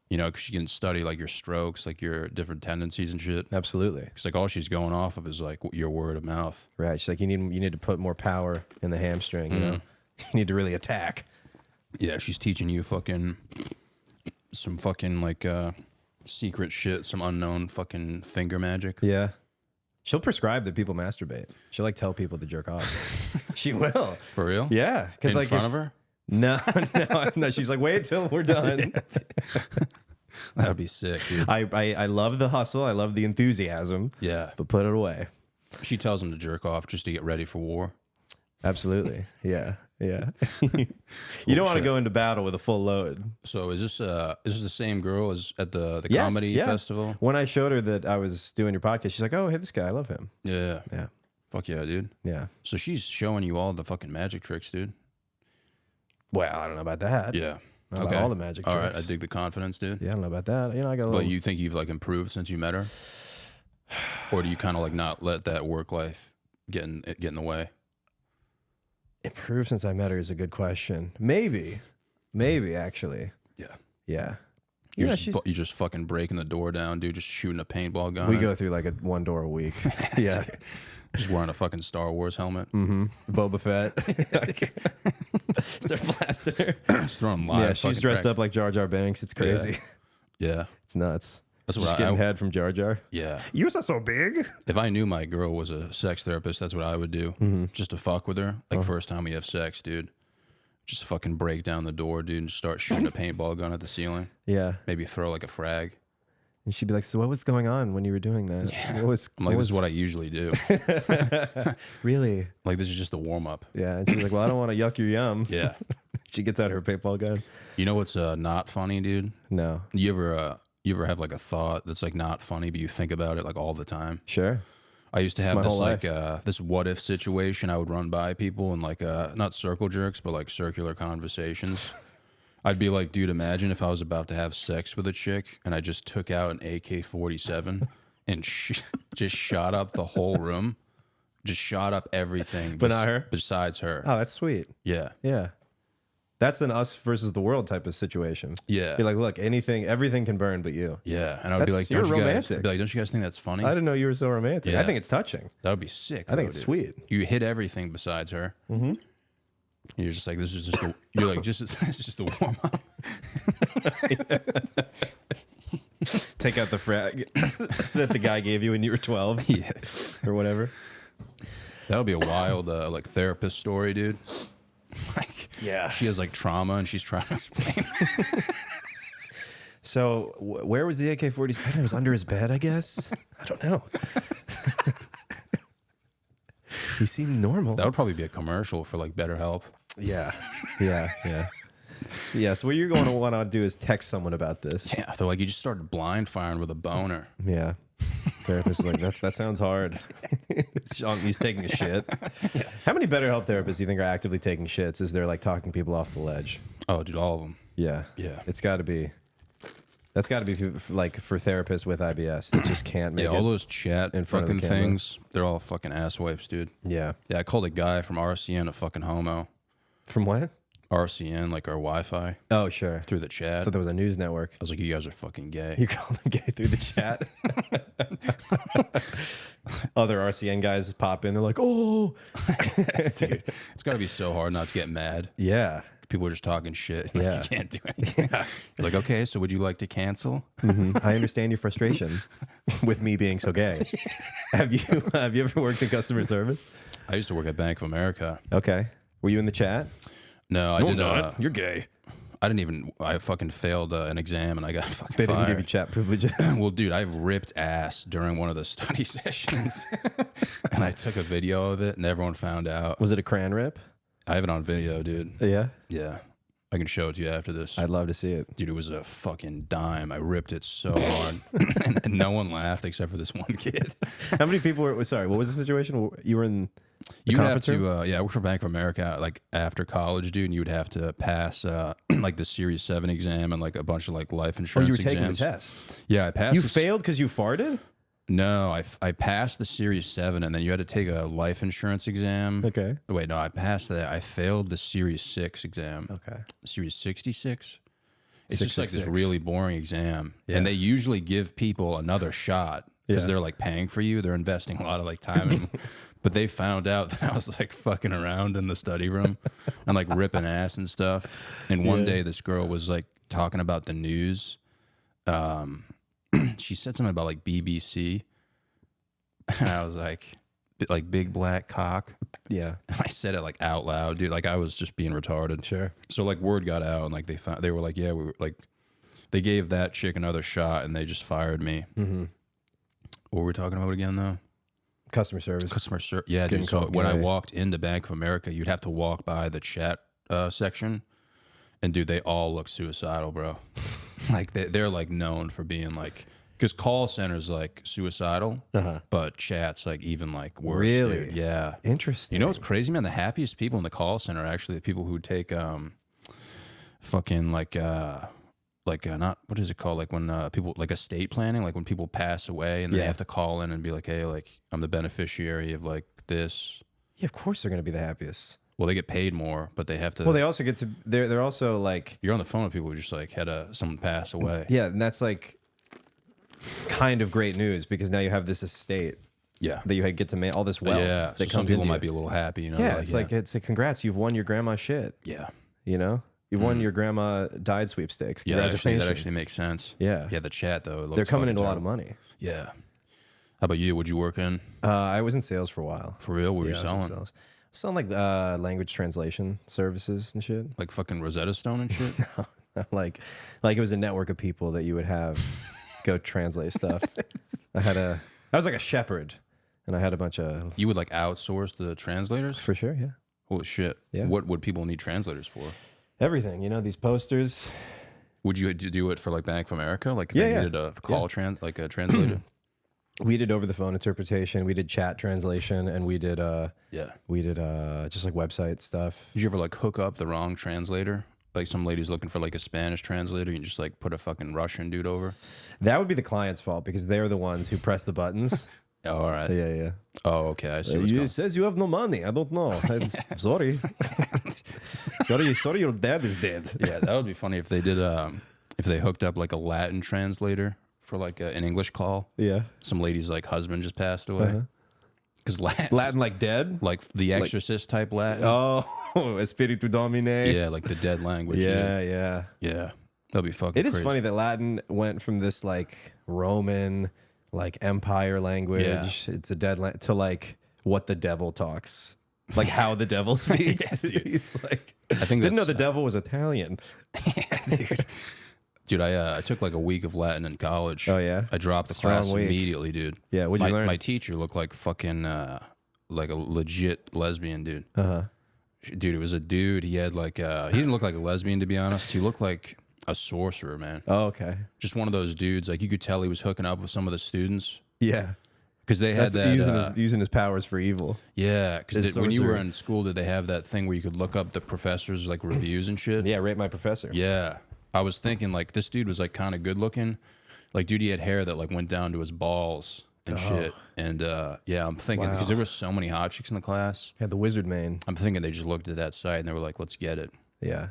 Because you can study like your strokes, like your different tendencies and shit. absolutely. Because like all she's going off of is like your word of mouth. Right. She's like, you need to put more power in the hamstring. You need to really attack. Yeah, she's teaching you some fucking like secret shit, some unknown fucking finger magic. Yeah. She'll prescribe that people masturbate. She'll like tell people to jerk off. She will. For real? Yeah. Because In like front of her? No. She's like, wait till we're done. That would be sick, dude. I love the hustle. I love the enthusiasm. Yeah. But put it away. She tells him to jerk off just to get ready for war. Absolutely. Yeah. You don't want to shit. go into battle with a full load. So is this the same girl as at the Yes, comedy yeah. festival? When I showed her that I was doing your podcast, she's like, oh, hey, this guy, I love him. Yeah. Yeah. Fuck yeah, dude. Yeah. So she's showing you all the fucking magic tricks, dude. Well, I don't know about that. Yeah. Not about all the magic All tricks. right, I dig the confidence, dude. Yeah, I don't know about that. I got a little. But you think you've like improved since you met her? Or do you kind of like not let that work life get in the way? Improved since I met her is a good question. Maybe actually. Yeah. Yeah. You're Yeah, just just fucking breaking the door down, dude. Just shooting a paintball gun. we go through like one door a week. Yeah. Just wearing a fucking Star Wars helmet. Boba Fett. Start blasting her. Just throwing live. Yeah, she's fucking dressed tracks. up like Jar Jar Banks. It's crazy. Yeah. It's nuts. That's She's what getting I head from Jar Jar. Yeah. Yours are so big. If I knew my girl was a sex therapist, that's what I would do. Just to fuck with her. Like first time we have sex, dude. Just fucking break down the door, dude, and just start shooting a paintball gun at the ceiling. Yeah. Maybe throw like a frag. And she'd be like, so what was going on when you were doing that? What was, I'm like, this is what I usually do. Really? Like, this is just the warm up. Yeah. And she's like, well, I don't want to yuck your yum. Yeah. She gets out her paintball gun. You know what's not funny, dude? No. You ever have like a thought that's like not funny, but you think about it like all the time? Sure. I used to It's have my this whole like life. this what if situation. I would run by people and like not circle jerks, but like circular conversations. I'd be like, dude, imagine if I was about to have sex with a chick and I just took out an AK-47 and just shot up the whole room, just shot up everything, But not her? besides her. Oh, that's sweet. Yeah, Yeah. That's an us versus the world type of situation. yeah, You're like, look, everything can burn but you. yeah. And I would be like, You're don't you guys? romantic. I'd be like, don't you guys think that's funny? I didn't know you were so romantic. Yeah. I think it's touching. That would be sick. I think though, it's dude. sweet. You hit everything besides her. Mm-hmm. You're just like, this is just. You're like, this is just a warm up. Take out the frag that the guy gave you when you were 12. Yeah. Or whatever. That would be a wild like therapist story, dude. Like, Yeah. she has like trauma and she's trying to explain. So where was the AK-47? I think it was under his bed, I guess. I don't know. He seemed normal. That would probably be a commercial for like BetterHelp. Yeah. Yeah, so what you're going to want to do is text someone about this. Yeah, they're like, you just started blind firing with a boner. Yeah. Therapist is like, that sounds hard. He's taking a shit. How many BetterHelp therapists do you think are actively taking shits as they're like talking people off the ledge? Oh, dude, all of them. Yeah. Yeah. It's got to be. That's got to be like for therapists with IBS that just can't make Yeah, it. all those chat in front of the fucking camera. things, they're all fucking ass wipes, dude. Yeah. Yeah, I called a guy from RCN a fucking homo. From what? RCN, like our Wi-Fi, Oh, sure. through the chat. I thought there was a news network. I was like, you guys are fucking gay. You call them gay through the chat. Other RCN guys pop in. They're like, oh. Dude, it's got to be so hard not to get mad. Yeah. People are just talking shit. Like, Yeah. you can't do anything. You're like, okay, so would you like to cancel? I understand your frustration with me being so gay. Have you ever worked in customer service? I used to work at Bank of America. Okay. Were you in the chat? No, I did. You're gay. I fucking failed an exam and I got fucking They didn't fired. give you chat privileges. Well, dude, I ripped ass during one of the study sessions, and I took a video of it, and everyone found out. Was it a crayon rip? I have it on video, dude. Yeah. Yeah, I can show it to you after this. I'd love to see it. Dude, it was a fucking dime. I ripped it so hard, and no one laughed except for this one kid. How many people were? Sorry, what was the situation? You were in the You would have conference room? to, I worked for Bank of America, like after college, dude, and you would have to pass like the Series 7 exam and like a bunch of like life Oh, insurance you were taking the exams. test. Yeah, I passed. You the failed because you farted? No, I passed the Series 7, and then you had to take a life insurance exam. Okay. Wait, no, I passed that. I failed the Series 6 exam. Okay. Series 66? It's just like this 666. really boring exam. Yeah. And they usually give people another shot because Yeah. they're like paying for you. They're investing a lot of like time in. But they found out that I was like fucking around in the study room and like ripping ass and stuff. And one day this girl was like talking about the news. She said something about like BBC. And I was like big black cock. Yeah. I said it like out loud, dude. Like I was just being retarded. Sure. So like word got out, and like they were like, yeah, we were like, they gave that chick another shot, and they just fired me. Mm-hmm. What were we talking about again, though? Customer service. Customer service. Yeah, Getting dude. So called when I gay. walked into Bank of America, you'd have to walk by the chat section, and dude, they all look suicidal, bro. Like they're like known for being like. Because call center's like suicidal, but chat's like even like worse. Really? Dude. Yeah. Interesting. You know what's crazy, man? The happiest people in the call center are actually the people who take fucking like not what is it called? Like when people like estate planning, like when people pass away and they have to call in and be like, hey, like I'm the beneficiary of like this. Yeah, of course they're going to be the happiest. Well, they get paid more, but they have to. Well, they also get to. They're also like. You're on the phone with people who just like had someone pass away. Yeah, and that's like kind of great news because now you have this estate Yeah. that you get to make all this wealth. Yeah. that So comes some people into might you. be a little happy, you know. Yeah, it's like congrats, you've won your grandma's shit. Yeah. You know, you've won your grandma died sweepstakes. Yeah, Congratulations. that actually makes sense. Yeah. Yeah, the chat though. It looks They're coming fucking into a lot terrible. of money. Yeah. How about you? Would you work in? I was in sales for a while. For real? What were you I was in selling? sales. Selling like language translation services and shit. Like fucking Rosetta Stone and shit? like it was a network of people that you would have go translate stuff. I was like a shepherd, and I had a bunch of You would like outsource the translators? for sure, yeah, Holy shit. Yeah. What would people need translators for? everything. You know, these posters. Would you do it for like Bank of America? Like if Yeah, they yeah. needed a call like a translator? We did over the phone interpretation. We did chat translation, and we did Yeah. just like website stuff. Did you ever like hook up the wrong translator? Like some lady's looking for like a Spanish translator, you just like put a fucking Russian dude over? That would be the client's fault because they're the ones who press the buttons. Oh, all right. Yeah. Oh, okay. I see what's going It says you have no money. I don't know. Sorry. sorry, your dad is dead. Yeah, that would be funny if they did. If they hooked up like a Latin translator for like an English call. Yeah. Some lady's like husband just passed away. Because Latin like dead? like the Exorcist type Latin. Oh, Espiritu Domine. Yeah, like the dead language. Yeah. Yeah. That'd be fucking. It is crazy. funny that Latin went from this like Roman, like empire language. Yeah. It's a dead to like what the devil talks, like how the devil speaks. Yeah, dude. He's like, I think didn't know the that's- devil was Italian. Dude, I took like a week of Latin in college. Oh, yeah? I dropped the Strong class week. immediately, dude. Yeah, what'd you learn? My teacher looked like fucking like a legit lesbian dude. Dude, it was a dude. He had like he didn't look like a lesbian, to be honest. He looked like a sorcerer, man. Oh, okay. Just one of those dudes. Like you could tell he was hooking up with some of the students Yeah. because they had That's that. using his powers for evil. Yeah, because His when you were sorcerer. in school, did they have that thing where you could look up the professors' like reviews and shit? Yeah, rate my professor. Yeah. I was thinking like this dude was like kind of good looking. Like dude, he had hair that like went down to his balls and shit. And yeah, I'm thinking because there were so many hot chicks in the class. Had the wizard mane. I'm thinking they just looked at that site and they were like, let's get it. Yeah.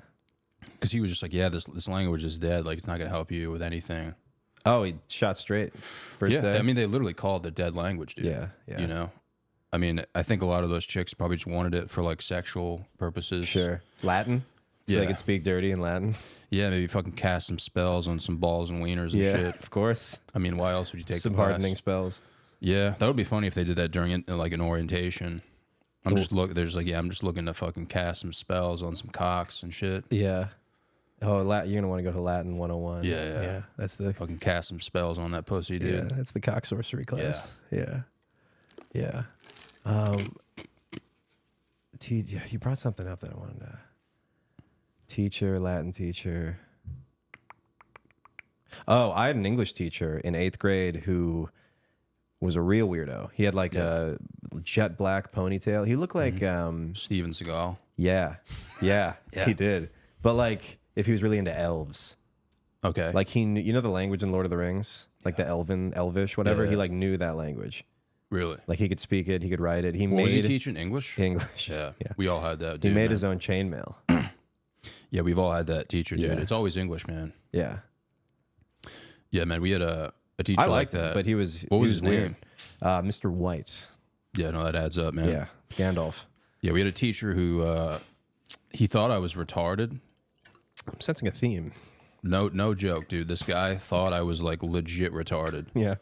Because he was just like, yeah, this language is dead. Like, it's not going to help you with anything. Oh, he shot straight first day? I mean, they literally called it dead language, dude. Yeah, yeah. You know? I mean, I think a lot of those chicks probably just wanted it for, like, sexual purposes. Sure. Latin? So Yeah. they could speak dirty in Latin? Yeah, maybe fucking cast some spells on some balls and wieners and Yeah, shit. of course. I mean, why else would you take Some the class? hardening spells. Yeah, that would be funny if they did that during, like, an orientation. I'm just looking to fucking cast some spells on some cocks and shit. Yeah. Oh, you're going to want to go to Latin 101. Yeah. That's the... Fucking cast some spells on that pussy, dude. Yeah, that's the cock sorcery class. Yeah. Yeah. You brought something up that I wanted to... Teacher, Latin teacher. Oh, I had an English teacher in 8th grade who was a real weirdo. He had like a jet black ponytail. He looked like... Steven Seagal. Yeah, he did. But like, if he was really into elves. Okay. Like he knew, you know the language in Lord of the Rings? Like the elvish, whatever? Yeah. He like knew that language. Really? Like he could speak it, he could write it. Was he teaching English? English. Yeah. Yeah. We all had that, He dude. made man. his own chainmail. Yeah, we've all had that teacher, dude. Yeah. It's always English, man. Yeah. Yeah, man. We had a teacher I like liked that. him, but he was What was he his weird. name? Mr. White. Yeah, no, that adds up, man. Yeah. Gandalf. Yeah, we had a teacher who he thought I was retarded. I'm sensing a theme. No joke, dude. This guy thought I was like legit retarded. Yeah.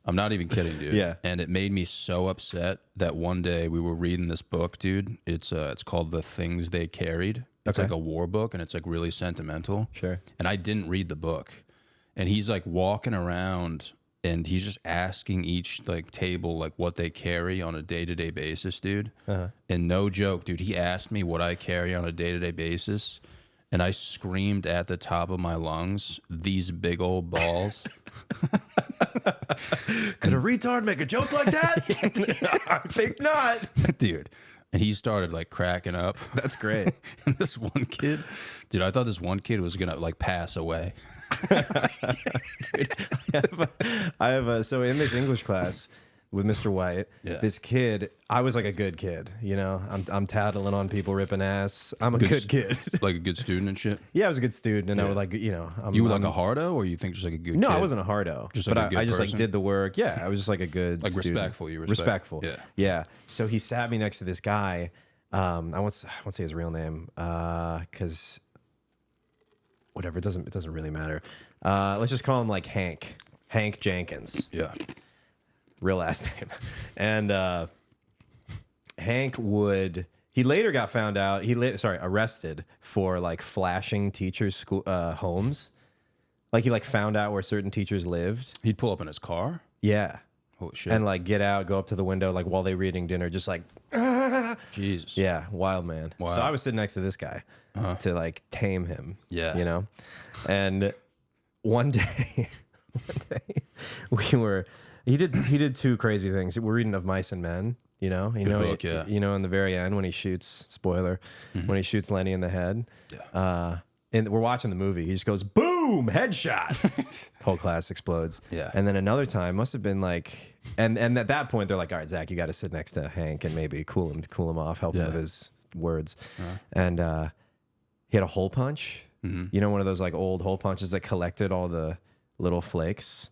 I'm not even kidding, dude. Yeah. And it made me so upset that one day we were reading this book, dude. It's called The Things They Carried. It's Okay. like a war book, and it's like really sentimental. Sure. And I didn't read the book. And he's like walking around and he's just asking each like table like what they carry on a day-to-day basis, dude. And no joke, dude, he asked me what I carry on a day-to-day basis. And I screamed at the top of my lungs, these big old balls. Could a retard make a joke like that? I think not. Dude. And he started like cracking up. That's great. And this one kid, dude, I thought this one kid was gonna like pass away. So in this English class with Mr. White, Yeah. this kid, I was like a good kid, you know. I'm tattling on people, ripping ass. I'm a good kid. Like a good student and shit. Yeah, I was a good student, and I Yeah. was like, you know, You were like a hardo, or you think just like a good No, kid? I wasn't a hardo. Just but like a good I just like person? did the work. Yeah, I was just like a good Like student. respectful, you respectful. Yeah. Yeah. So he sat me next to this guy. I won't say his real name because whatever, it doesn't really matter. Let's just call him like Hank Jenkins. Yeah. Real last name. And Hank he later got found out, arrested for like flashing teachers' school homes. Like he like found out where certain teachers lived. He'd pull up in his car. Yeah. Holy shit. And like get out, go up to the window like while they're eating dinner, just like Jesus. yeah, wild man. Wow. So I was sitting next to this guy to like tame him. Yeah. You know? And one day he did two crazy things. We're reading Of Mice and Men, you know? You know, book, yeah. You know, in the very end when he shoots, spoiler, when he shoots Lenny in the head. Yeah. And we're watching the movie. He just goes, boom, headshot. Whole class explodes. Yeah. And then another time must have been like, and at that point they're like, all right, Zach, you got to sit next to Hank and maybe cool him off, help him with his words. And he had a hole punch. You know, one of those like old hole punches that collected all the little flakes.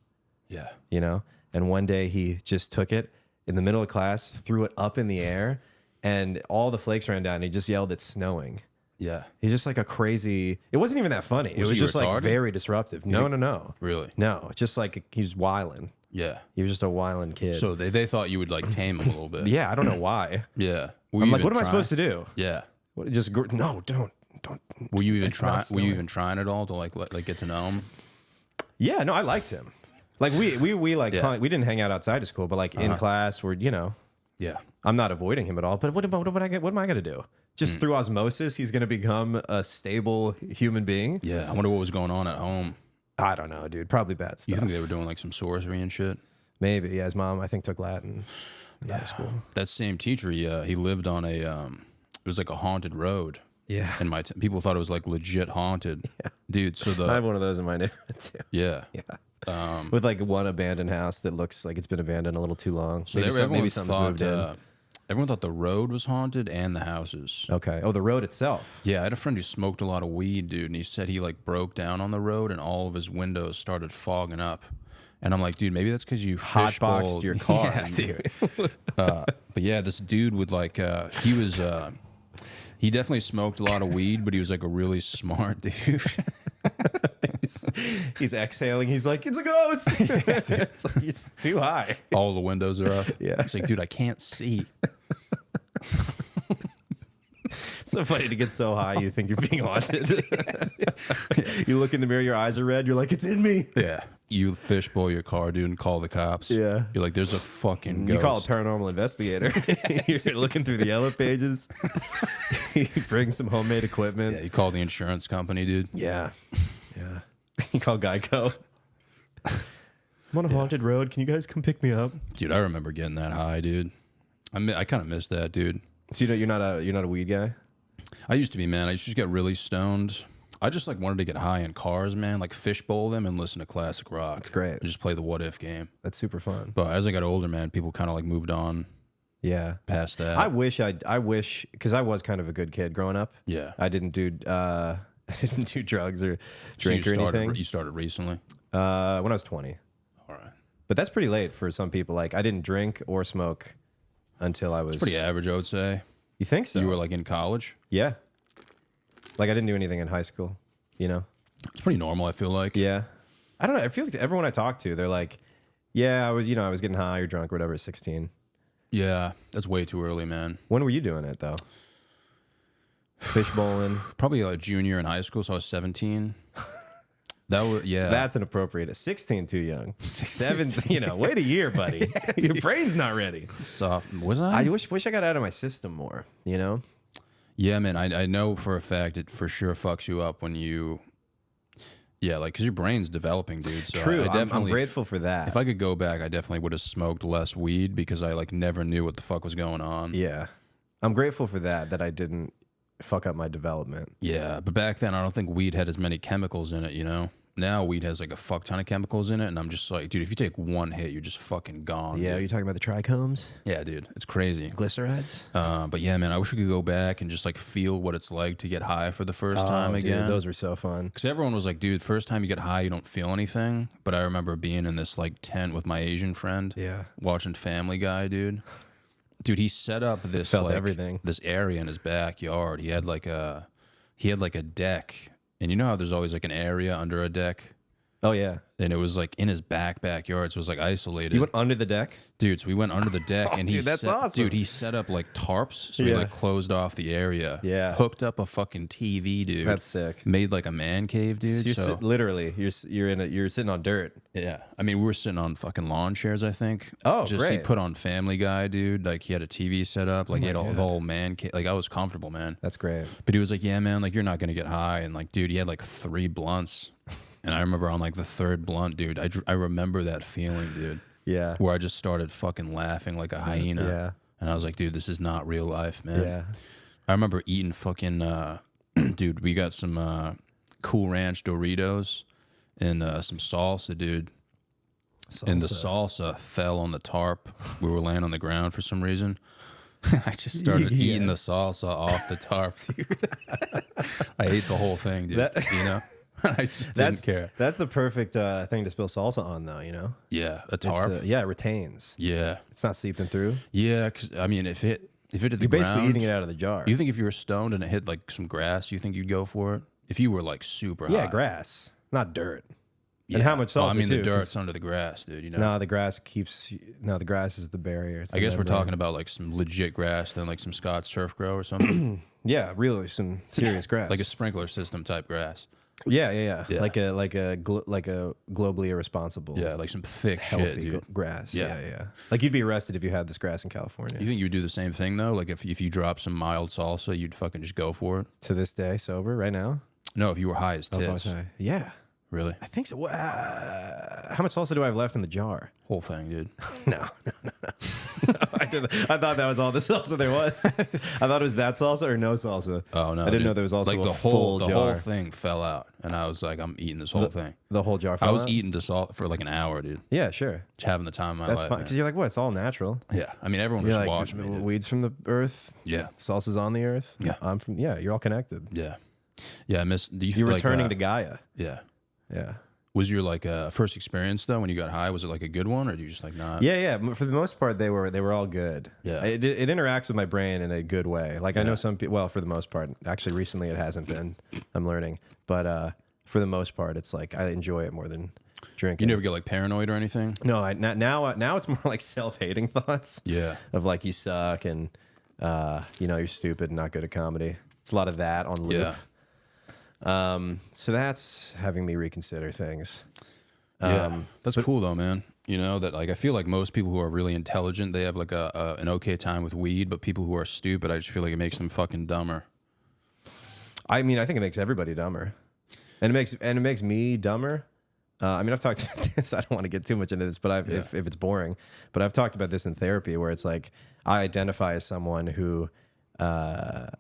Yeah. You know. And one day he just took it in the middle of class, threw it up in the air, and all the flakes ran down. And he just yelled, "It's snowing." Yeah. He's just like a crazy. It wasn't even that funny. It was he just like retarded? very disruptive. No. Really? No, just like he's wilding. Yeah. He was just a wilding kid. So they thought you would like tame him a little bit. yeah, I don't know why. Yeah. I'm like, what am I supposed to do? Yeah. What, just no, don't. Were you even it's not trying? Were you snowing. even trying at all to like get to know him? Yeah, no, I liked him. Like we like Yeah. we didn't hang out outside of school, but like in class, we're Yeah. I'm not avoiding him at all. But what am I gonna do? Just through osmosis, he's gonna become a stable human being. Yeah. I wonder what was going on at home. I don't know, dude. Probably bad You stuff. think they were doing like some sorcery and shit? Maybe. Yeah, his mom I think took Latin in high school. That same teacher, he lived on a it was like a haunted road. Yeah. And people thought it was like legit haunted. Yeah. Dude, so I have one of those in my neighborhood too. yeah. With like one abandoned house that looks like it's been abandoned a little too long. So Maybe everyone something's thought moved in. Everyone thought the road was haunted and the houses. Okay. Oh, the road itself. Yeah, I had a friend who smoked a lot of weed, dude, and he said he like broke down on the road and all of his windows started fogging up. And I'm like, dude, maybe that's because you Hotboxed your car. Yeah, dude. But yeah, this dude would like, he definitely smoked a lot of weed, but he was like a really smart dude. He's exhaling. He's like, it's a ghost. It's like, it's too high. All the windows are up. Yeah. He's like, dude, I can't see. So funny to get so high you think you're being haunted. You look in the mirror, your eyes are red. You're like, it's in me. Yeah. You fishbowl your car, dude, and call the cops. Yeah. You're like, there's a fucking ghost. You call a paranormal investigator. You're looking through the yellow pages. You bring some homemade equipment. Yeah, you call the insurance company, dude. Yeah. Yeah. You call Geico. I'm on a haunted road. Can you guys come pick me up? Dude, I remember getting that high, dude. I kind of missed that, dude. So you're not a weed guy? I used to be, man. I used to just get really stoned. I just like wanted to get high in cars, man. Like fishbowl them and listen to classic rock. That's great. And just play the what if game. That's super fun. But as I got older, man, people kind of like moved on. Yeah. Past that. I wish because I was kind of a good kid growing up. Yeah. I didn't do drugs or drink so or anything. You started recently? When I was 20. All right. But that's pretty late for some people. Like I didn't drink or smoke until I was It's pretty average, I would say. You think so? You were like in college? Yeah. Like I didn't do anything in high school, you know? It's pretty normal, I feel like. Yeah. I don't know. I feel like everyone I talk to, they're like, yeah, I was getting high or drunk or whatever at 16. Yeah, that's way too early, man. When were you doing it though? Fish bowling. Probably like junior in high school, so I was 17. Yeah. That's inappropriate. At 16, too young. 7, wait a year, buddy. Your brain's not ready. Soft. Was I? I wish I got out of my system more, you know? Yeah, man. I know for a fact it for sure fucks you up when you. Yeah, like, because your brain's developing, dude. So True. I definitely, I'm grateful for that. If I could go back, I definitely would have smoked less weed because I, like, never knew what the fuck was going on. Yeah. I'm grateful for that I didn't fuck up my development. Yeah, but back then, I don't think weed had as many chemicals in it, you know? Now weed has, like, a fuck ton of chemicals in it, and I'm just like, dude, if you take one hit, you're just fucking gone. Yeah, dude. you're talking about the trichomes? Yeah, dude, it's crazy. Glycerides? But yeah, man, I wish we could go back and just, like, feel what it's like to get high for the first time again. Dude, those were so fun. Because everyone was like, dude, first time you get high, you don't feel anything. But I remember being in this, like, tent with my Asian friend. Yeah. Watching Family Guy, dude. Dude, he set up this, Felt like, everything. this area in his backyard. He had, like, a deck. And you know how there's always, like, an area under a deck? Oh, yeah. And it was, like, in his backyard, so it was, like, isolated. You went under the deck? Dude, so we went under the deck, and dude, that's awesome. Dude, he set up, like, tarps, so he, Yeah. like, closed off the area. Yeah. Hooked up a fucking TV, dude. That's sick. Made, like, a man cave, dude. So literally, you're sitting on dirt. Yeah. I mean, we were sitting on fucking lawn chairs, I think. Oh, He great. put on Family Guy, dude. Like, he had a TV set up. Like, he had the whole man cave. Like, I was comfortable, man. That's great. But he was like, yeah, man, like, you're not going to get high. And, like, dude, he had, like, 3 blunts. And I remember on, like, the 3rd blunt, dude, I remember that feeling, dude. Yeah. Where I just started fucking laughing like a hyena. Yeah. And I was like, dude, this is not real life, man. Yeah. I remember eating fucking, dude, we got some Cool Ranch Doritos and some salsa, dude. And the salsa fell on the tarp. We were laying on the ground for some reason. I just started eating the salsa off the tarp, dude. I ate the whole thing, dude. You know? I just didn't care. That's the perfect thing to spill salsa on, though, you know? Yeah, a tarp. Yeah, it retains. Yeah. It's not seeping through. Yeah, because, I mean, if it hit the You're basically ground, eating it out of the jar. You think if you were stoned and it hit, like, some grass, you think you'd go for it? If you were, like, super high. Yeah, grass, not dirt. Yeah. And how much salsa, I mean, too, the dirt's under the grass, dude, you know? No, the grass is the barrier. It's I guess the we're membrane. talking about, like, some legit grass than, like, some Scotts Turf Grow or something. Yeah, really, some serious grass. Like a sprinkler system type grass. Yeah. Yeah. Like a globally irresponsible. Yeah, like some thick healthy shit, dude. grass. Yeah. Yeah. Like you'd be arrested if you had this grass in California. You think you would do the same thing, though? Like, if you drop some mild salsa, you'd fucking just go for it? To this day, sober right now. No, if you were high as tits. Yeah, Really? I think so. How much salsa do I have left in the jar? Whole thing, dude. No. I thought that was all the salsa there was. I thought it was that salsa or no salsa. Oh no, I didn't dude. know there was also like a the full whole jar. thing fell out, and I was like, I'm eating this whole thing. The whole jar. I Fell was out? eating this all for like an hour, dude. Yeah, sure. Just having the time of my That's life. fine man. because you're like, what? It's all natural. Yeah, I mean, everyone You're just like watched me. the dude. weeds from the earth. Yeah, Salsa's on the earth. Yeah. I'm from. Yeah, you're all connected. yeah, yeah. I miss. Do you You're feel returning like, to Gaia. Yeah. Yeah. Was your like first experience though when you got high? Was it like a good one, or do you just like not? Yeah. For the most part, they were all good. Yeah. It interacts with my brain in a good way. Like I know some people. Well, for the most part, actually, recently it hasn't been. I'm learning, but for the most part, it's like I enjoy it more than drinking. You never get like paranoid or anything? No, now it's more like self-hating thoughts. Yeah. Of like you suck and you're stupid and not good at comedy. It's a lot of that on loop. Yeah. So that's having me reconsider things. Yeah. That's cool though, man. You know that like I feel like most people who are really intelligent, they have like an okay time with weed, but people who are stupid, I just feel like it makes them fucking dumber. I mean, I think it makes everybody dumber, and it makes me dumber. I mean, I've talked about this. I don't want to get too much into this, but if it's boring, but I've talked about this in therapy, where it's like I identify as someone who, can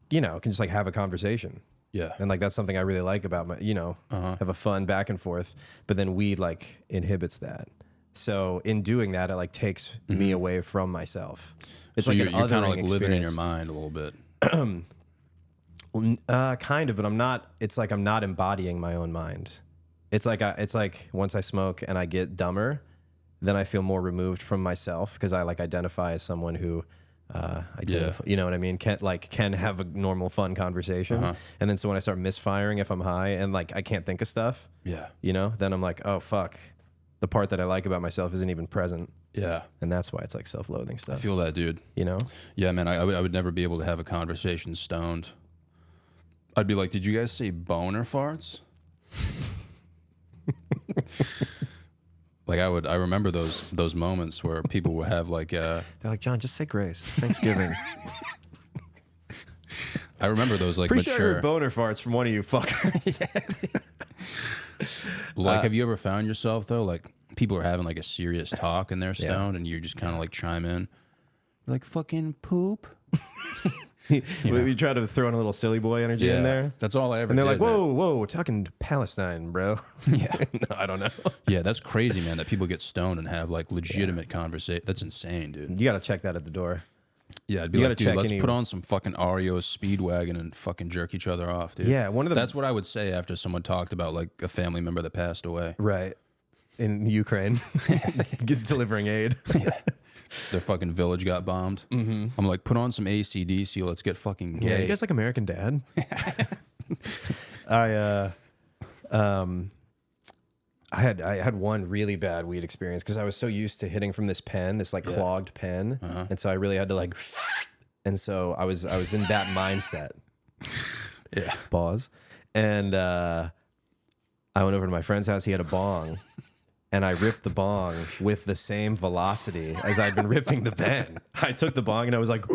just like have a conversation. Yeah. And like that's something I really like about my, have a fun back and forth. But then weed like inhibits that. So in doing that, it like takes me away from myself. It's So like you're an kind of othering like living in your experience. mind a little bit. Kind of, but I'm not. It's like I'm not embodying my own mind. It's like once I smoke and I get dumber, then I feel more removed from myself because I like identify as someone who. You know what I mean? Can have a normal fun conversation, and then so when I start misfiring if I'm high and like I can't think of stuff, then I'm like, oh fuck, the part that I like about myself isn't even present, and that's why it's like self-loathing stuff. I feel that, dude. Yeah, man. I would never be able to have a conversation stoned. I'd be like, did you guys say boner farts? Like I remember those moments where people would have like they're like, John, just say grace. It's Thanksgiving. I remember those like Pretty sure I mature heard boner farts from one of you fuckers. Like have you ever found yourself though like people are having like a serious talk and they're stoned and you just kind of like chime in like fucking poop? You try to throw in a little silly boy energy in there. That's all I ever And they're did, like, whoa, we're talking Palestine, bro. Yeah. No, I don't know. Yeah, that's crazy, man, that people get stoned and have like legitimate conversation. That's insane, dude. You got to check that at the door. Yeah, I'd be You like, gotta dude, check let's any- put on some fucking REO Speedwagon and fucking jerk each other off, dude. Yeah, That's what I would say after someone talked about like a family member that passed away. Right. In Ukraine. Delivering aid. Their fucking village got bombed. Mm-hmm. I'm like, put on some AC/DC, let's get fucking gay. Yeah, you guys like American Dad? I had one really bad weed experience because I was so used to hitting from this pen, this like clogged pen, and so I really had to like, and so I was in that mindset. Yeah. Pause. And I went over to my friend's house. He had a bong. And I ripped the bong with the same velocity as I'd been ripping the pen. I took the bong and I was like,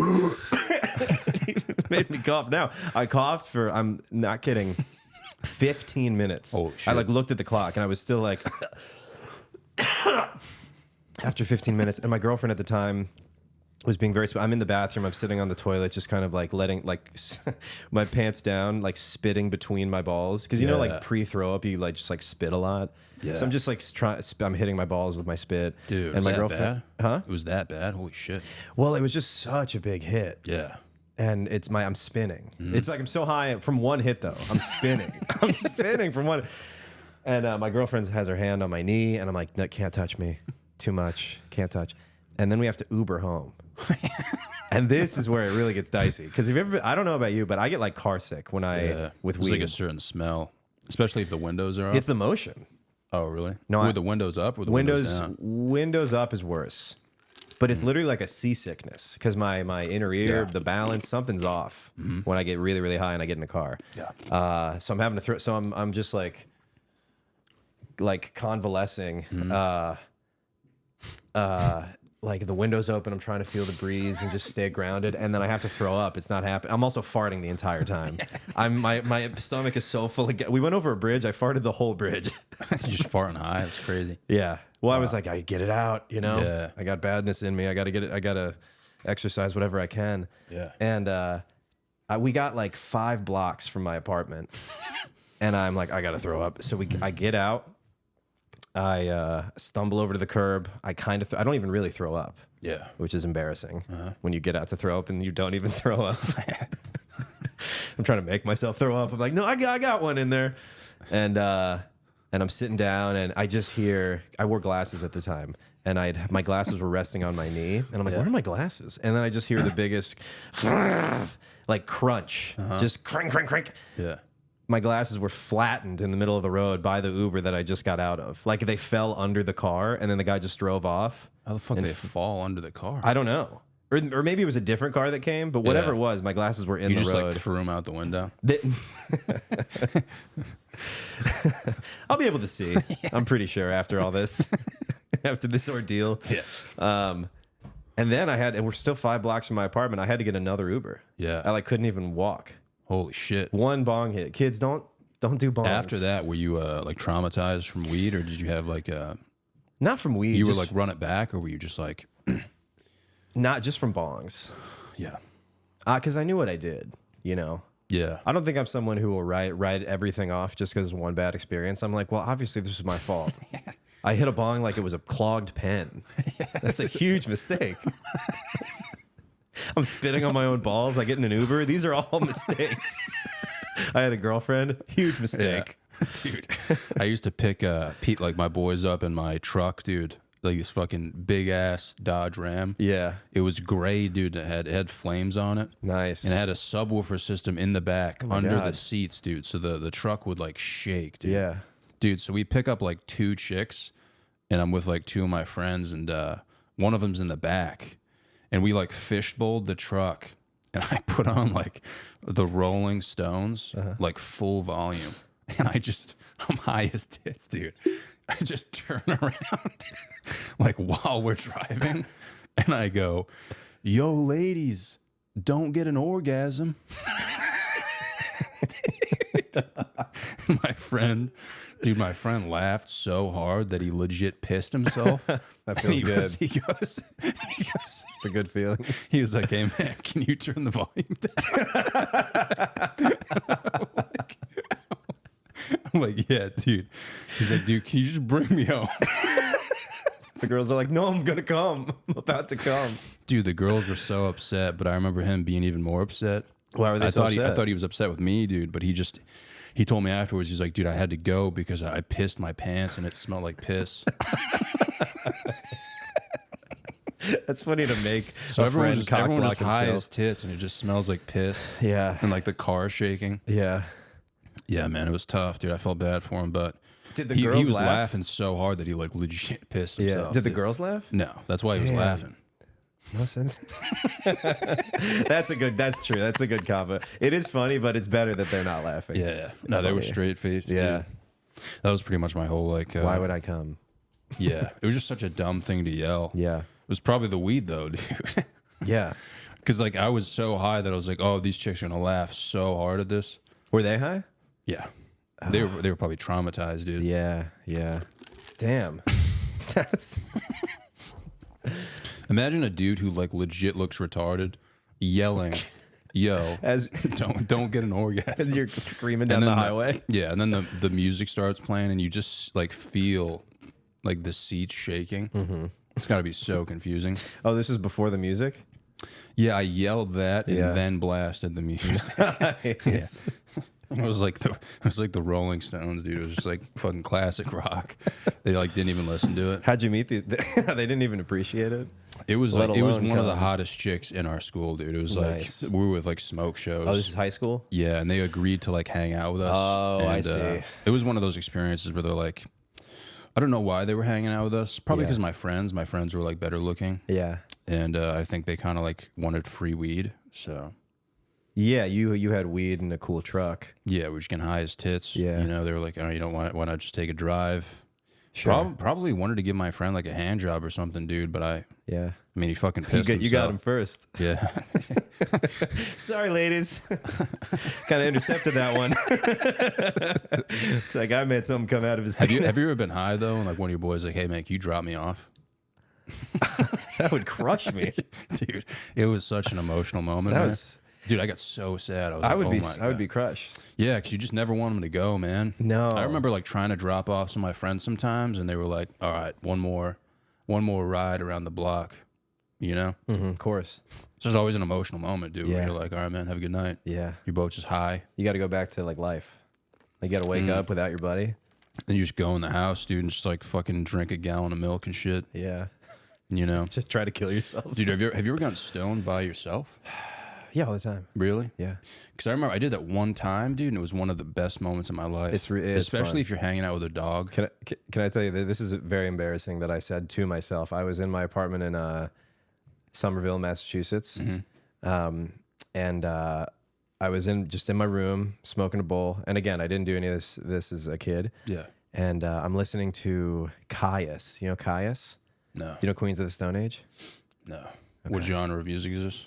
it made me cough. Now I coughed for, I'm not kidding, 15 minutes. Oh, shit. I like looked at the clock and I was still like, after 15 minutes. And my girlfriend at the time was being very, I'm in the bathroom. I'm sitting on the toilet, just kind of like letting like my pants down, like spitting between my balls. Cause you know, like pre-throw up, you like just like spit a lot. Yeah. So I'm just like I'm hitting my balls with my spit. Dude, and was my that girlfriend, bad? huh? It was that bad? Holy shit. Well, it was just such a big hit. Yeah. And I'm spinning. It's like I'm so high from one hit though. I'm spinning. I'm spinning from one. And my girlfriend has her hand on my knee, and I'm like, no, can't touch me. Too much. Can't touch. And then we have to Uber home. And this is where it really gets dicey. Because if you ever, I don't know about you, but I get like car sick when with There's weed. like a certain smell, especially if the windows are up. It's the motion. Oh, really? No, With the windows up or the windows down? Windows up is worse. But it's literally like a seasickness because my inner ear, the balance, something's off when I get really, really high and I get in a car. Yeah. So I'm having to throw. So I'm just like convalescing. Like the window's open. I'm trying to feel the breeze and just stay grounded. And then I have to throw up. It's not happening. I'm also farting the entire time. My stomach is so full. We went over a bridge. I farted the whole bridge. You're just farting high. It's crazy. Yeah. Well, I was like, I get it out, Yeah. I got badness in me. I got to get it. I got to exercise whatever I can. Yeah. And we got like 5 blocks from my apartment, and I'm like, I got to throw up. So I get out. I stumble over to the curb. I don't even really throw up. Yeah. Which is embarrassing when you get out to throw up and you don't even throw up. I'm trying to make myself throw up. I'm like, no, I got one in there. And I'm sitting down and I just hear, I wore glasses at the time, and my glasses were resting on my knee. And I'm like, where are my glasses? And then I just hear the biggest like crunch, just crank, crank, crank. Yeah. My glasses were flattened in the middle of the road by the Uber that I just got out of. Like they fell under the car, and then the guy just drove off. How the fuck did they fall under the car? I don't know. Or maybe it was a different car that came, but whatever it was, my glasses were in the road. You just like threw them out the window? I'll be able to see. I'm pretty sure after all this, after this ordeal. Yeah. And then and we're still 5 blocks from my apartment. I had to get another Uber. Yeah. I like couldn't even walk. Holy shit. One bong hit. Kids, don't do bongs. After that, were you like traumatized from weed, or did you have like not from weed? You were like run it back, or were you just like not just from bongs? Yeah. Because I knew what I did, Yeah. I don't think I'm someone who will write everything off just because of one bad experience. I'm like, well, obviously this was my fault. I hit a bong like it was a clogged pen. That's a huge mistake. I'm spitting on my own balls. I get in an Uber. These are all mistakes. I had a girlfriend. Huge mistake. Yeah. Dude, I used to pick Pete, like my boys up in my truck, dude. Like this fucking big ass Dodge Ram. Yeah. It was gray, dude. It had flames on it. Nice. And it had a subwoofer system in the back under God. the seats, dude. So the truck would like shake, dude. Yeah. Dude, so we pick up like 2 chicks, and I'm with like 2 of my friends, and one of them's in the back. And we like fishbowled the truck, and I put on like the Rolling Stones, like full volume. And I'm high as tits, dude. I just turn around like while we're driving, and I go, yo, ladies, don't get an orgasm. My friend laughed so hard that he legit pissed himself. That feels good. He goes, It's a good feeling. he was like, hey man, can you turn the volume down? I'm like, yeah, dude. He's like, dude, can you just bring me home? The girls are like, no, I'm going to come. I'm about to come. Dude, the girls were so upset, but I remember him being even more upset. Why were they so upset? I thought he was upset with me, dude, but he told me afterwards, he's like, dude, I had to go because I pissed my pants and it smelled like piss. That's funny to make. So everyone just high himself. as tits, and it just smells like piss. Yeah. And like the car shaking. Yeah. Yeah, man, it was tough, dude. I felt bad for him, but Did the he girls was laugh? laughing so hard that he like legit pissed himself. Yeah. Did the dude. girls laugh? No, that's why he was Damn. laughing. No sense. That's true. That's a good combo. It is funny, but it's better that they're not laughing. Yeah. No, they were funny. straight faced. Yeah. That was pretty much my whole like. Why would I come? Yeah, it was just such a dumb thing to yell. Yeah. It was probably the weed though, dude. Yeah. Because like I was so high that I was like, oh, these chicks are gonna laugh so hard at this. Were they high? Yeah, they were probably traumatized, dude. Yeah. Yeah. Damn. That's. Imagine a dude who like legit looks retarded, yelling, "Yo, As don't get an orgasm." as you're screaming down And the then highway. Yeah, and then the music starts playing, and you just like feel like the seats shaking. Mm-hmm. It's got to be so confusing. Oh, this is before the music? Yeah, I yelled that and Yeah. then blasted the music. Nice. It was like the Rolling Stones, dude. It was just like fucking classic rock. They like didn't even listen to it. How'd you meet these? They didn't even appreciate it. It was Let like it was alone one of the come. hottest chicks in our school, dude. It was Nice. like we were with like smoke shows. Oh, this is high school? Yeah, and they agreed to like hang out with us. Oh, I And, see. It was one of those experiences where they're like, I don't know why they were hanging out with us. Probably Yeah. because my friends were like better looking, Yeah. and I think they kind of like wanted free weed. So Yeah, you had weed in a cool truck. yeah, we were just getting high as tits. Yeah. You know, they were like, oh, you know, why not just take a drive? Sure. Probably wanted to give my friend like a hand job or something, dude. But I Yeah. mean, he fucking pissed You got himself. him first. Yeah. Sorry, ladies. Kind of intercepted that one. It's like I made something come out of his Have penis. you ever been high though, and like one of your boys like, "Hey man, can you drop me off?" That would crush me. Dude, it was such an emotional moment. That man. was. Dude, I got so sad. I was I like, would oh be. my I God. would be crushed. Yeah, because you just never want them to go, man. No. I remember like trying to drop off some of my friends sometimes, and they were like, "All right, one more ride around the block," you know. Of course. So it's always an emotional moment, dude. Where Yeah. you're like, "All right, man, have a good night." Yeah. Your boat's just high, You got to go back to like life. Like, you got to wake up without your buddy. and you just go in the house, dude, and just like fucking drink a gallon of milk and shit, Yeah. you know. Just try to kill yourself. Dude, have you ever gotten stoned by yourself? Yeah, all the time. Really? Yeah. Because I remember I did that one time, dude, and it was one of the best moments of my life. It's especially fun. if you're hanging out with a dog. Can I tell you that this is very embarrassing that I said to myself? I was in my apartment in Somerville, Massachusetts, and I was just in my room smoking a bowl. And again, I didn't do any of this as a kid. Yeah. And I'm listening to Caius. You know Caius? No. Do you know Queens of the Stone Age? No. What genre of music is this?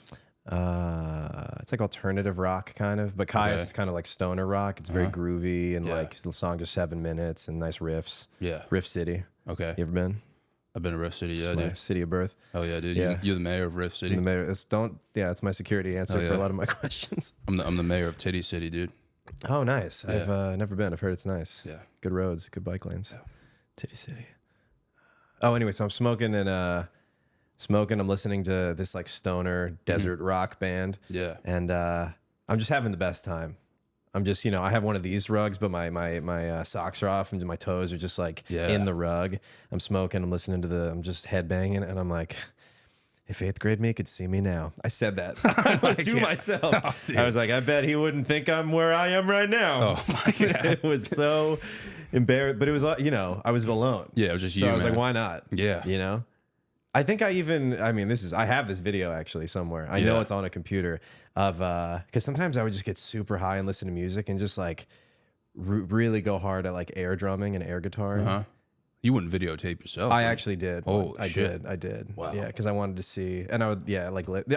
It's like alternative rock kind of, but Caius Okay. is kind of like stoner rock. It's very groovy and Yeah. like the songs are 7 minutes and nice riffs. Yeah. Riff City. Okay. You ever been? I've been to Riff City, yeah, It's my dude. city of birth. Oh yeah, dude. Yeah. You're the mayor of Riff City. The mayor, it's my security answer Oh, yeah. for a lot of my questions. I'm the mayor of Titty City, dude. Oh, nice. Yeah. I've never been. I've heard it's nice. Yeah. Good roads, good bike lanes. Titty City. Oh, anyway, so I'm smoking and I'm listening to this like stoner desert rock band. Yeah. And I'm just having the best time. I'm just, I have one of these rugs, but my socks are off and my toes are just like Yeah. in the rug. I'm smoking, I'm listening to I'm just headbanging, and I'm like, if 8th grade me could see me now. I said that to myself. dude. I was like, I bet he wouldn't think I'm where I am right now. Oh my God. It was so embarrassed, but it was, I was alone. Yeah, it was just so you, I was man. like, why not? Yeah. I think I have this video actually somewhere. I know Yeah. it's on a computer of, because sometimes I would just get super high and listen to music and just like really go hard at like air drumming and air guitar. Huh? You wouldn't videotape yourself. I would you? actually did. Holy I shit. did. Wow. Yeah, because I wanted to see, and I would,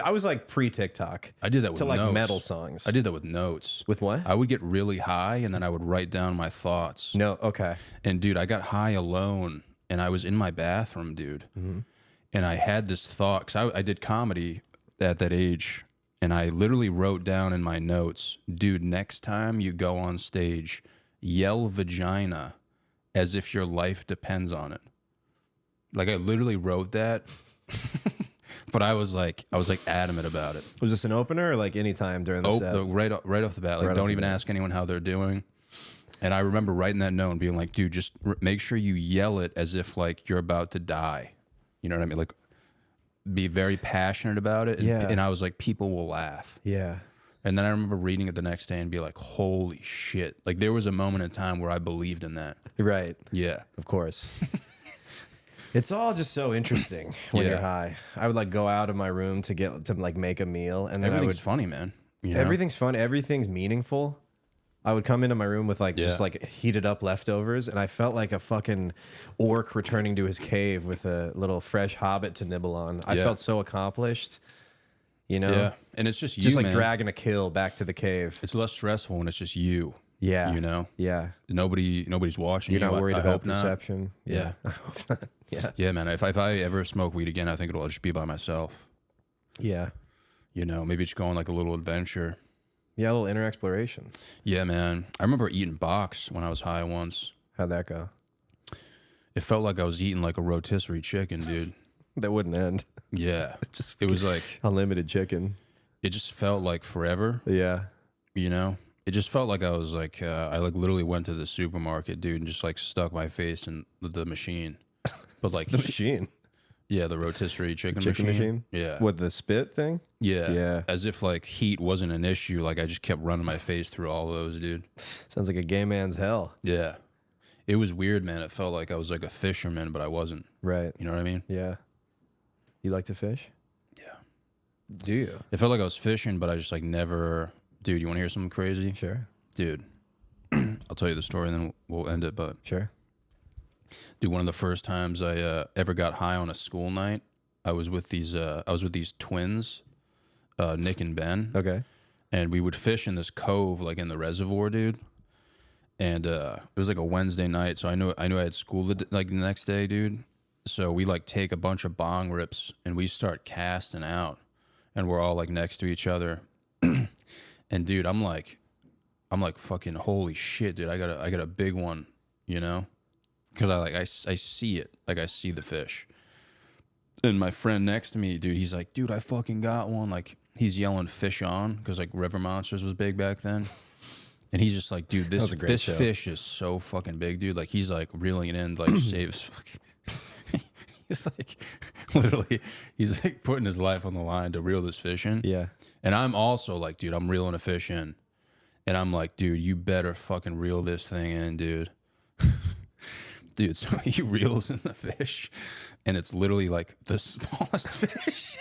I was like pre-TikTok. I did that with to like notes. metal songs. I did that with notes. With what? I would get really high and then I would write down my thoughts. No, okay. And dude, I got high alone and I was in my bathroom, dude. Mm-hmm. And I had this thought, because I did comedy at that age. And I literally wrote down in my notes, dude, next time you go on stage, yell vagina as if your life depends on it. Like I literally wrote that, but I was like adamant about it. Was this an opener or like any time during the set? Right off the bat. Like, Right off don't the even bat. ask anyone how they're doing. And I remember writing that note and being like, dude, just make sure you yell it as if like you're about to die. You know what I mean? Like, be very passionate about it. And, Yeah. and I was like, people will laugh. Yeah. And then I remember reading it the next day and be like, holy shit. Like, there was a moment in time where I believed in that. Right. Yeah. Of course. It's all just so interesting when Yeah. you're high. I would like go out of my room to like make a meal, and then Everything's funny, man. You know? everything's fun, everything's meaningful. I would come into my room with like just Yeah. like heated up leftovers, and I felt like a fucking orc returning to his cave with a little fresh hobbit to nibble on. I Yeah. felt so accomplished, Yeah. And it's just you, just like man. dragging a kill back to the cave. It's less stressful when it's just you. Yeah, You know? yeah. Nobody's watching You're you. not worried I about hope not. perception. Yeah. I hope not. Yeah, Yeah, man. If I ever smoke weed again, I think it'll just be by myself. yeah, You know, maybe just go on like a little adventure. yeah. A little inner exploration. Yeah, man. I remember eating box when I was high once. How'd that go? It felt like I was eating like a rotisserie chicken, dude. That wouldn't end. Yeah. Just It was like, unlimited chicken. it just felt like forever, Yeah. you know? It just felt like I was like, I like literally went to the supermarket, dude, and just like stuck my face in the machine. But like, The machine. yeah, the rotisserie chicken Machine? Yeah. What, the spit thing? Yeah. Yeah. As if like heat wasn't an issue. Like I just kept running my face through all those, dude. Sounds like a gay man's hell. Yeah. It was weird, man. It felt like I was like a fisherman, but I wasn't. Right. You know what I mean? Yeah. You like to fish? Yeah. Do you? It felt like I was fishing, but I just like never. Dude, you want to hear something crazy? Sure. Dude, I'll tell you the story and then we'll end it. But Sure. Dude, one of the first times I ever got high on a school night, I was with these twins, Nick and Ben. Okay. And we would fish in this cove, like in the reservoir, dude. And it was like a Wednesday night, so I knew I had school like the next day, dude. So we like take a bunch of bong rips and we start casting out, and we're all like next to each other. And dude, I'm like fucking holy shit, dude. I got a big one, you know, because I see it, like I see the fish. And my friend next to me, dude, he's like, dude, I fucking got one. Like he's yelling fish on because like River Monsters was big back then. And he's just like, dude, this fish is so fucking big, dude. Like he's like reeling it in, like saves fucking. He's like, literally, he's like putting his life on the line to reel this fish in. Yeah. And I'm also like, dude, I'm reeling a fish in. And I'm like, dude, you better fucking reel this thing in, dude. Dude, so he reels in the fish, and it's literally like the smallest fish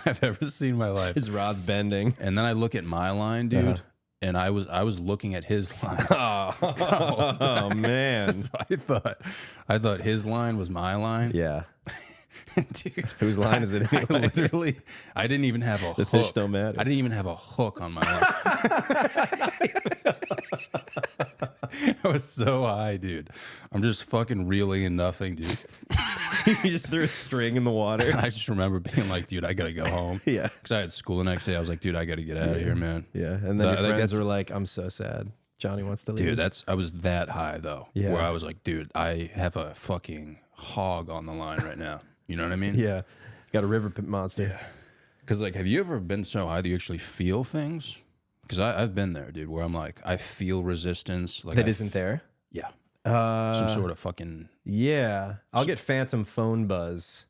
I've ever seen in my life. His rod's bending. And then I look at my line, dude. And I was looking at his line. Oh man! So I thought his line was my line. Yeah. Dude, Whose line is it anyway? I didn't even have a hook. The fish don't matter. I didn't even have a hook on my line. I was so high, dude. I'm just fucking reeling in nothing, dude. You just threw a string in the water. I just remember being like, dude, I gotta go home. Yeah. Because I had school the next day. I was like, dude, I gotta get out of here, man. Yeah. And then your friends were like, I'm so sad. Johnny wants to leave. Dude, I was that high though. Yeah. Where I was like, dude, I have a fucking hog on the line right now. You know what I mean? Yeah. Got a river monster. Yeah. Because like, have you ever been so high that you actually feel things? Because I've been there, dude, where I'm like, I feel resistance. Like That isn't there? Yeah. Some sort of fucking... Yeah. I'll get phantom phone buzz.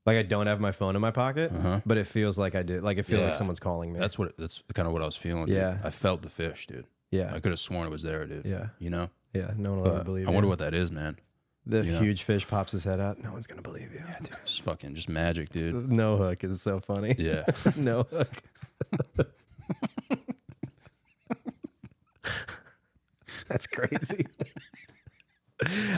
Like I don't have my phone in my pocket, but it feels like I do. Like it feels like someone's calling me. That's kind of what I was feeling, dude. Yeah. I felt the fish, dude. Yeah. I could have sworn it was there, dude. Yeah. You know? Yeah. No one will ever believe I wonder what that is, man. The huge fish pops his head out. No one's going to believe you. Yeah, dude. It's fucking just magic, dude. No hook is so funny. Yeah. No hook. That's crazy.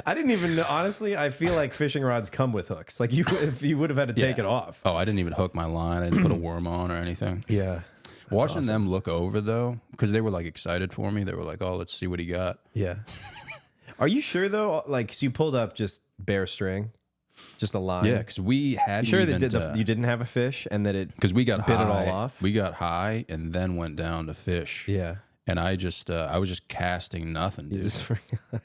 I didn't even know. Honestly, I feel like fishing rods come with hooks. Like if you would have had to take it off. Oh, I didn't even hook my line. I didn't put a worm on or anything. Yeah. Watching them look over though, because they were like excited for me. They were like, "Oh, let's see what he got." Yeah. Are you sure though? Like, so you pulled up just bare string, just a line. Yeah, because we had. You sure that you didn't have a fish and that it because we got bit high, it all off? We got high and then went down to fish. Yeah. And I was just casting nothing. Dude. You just forgot.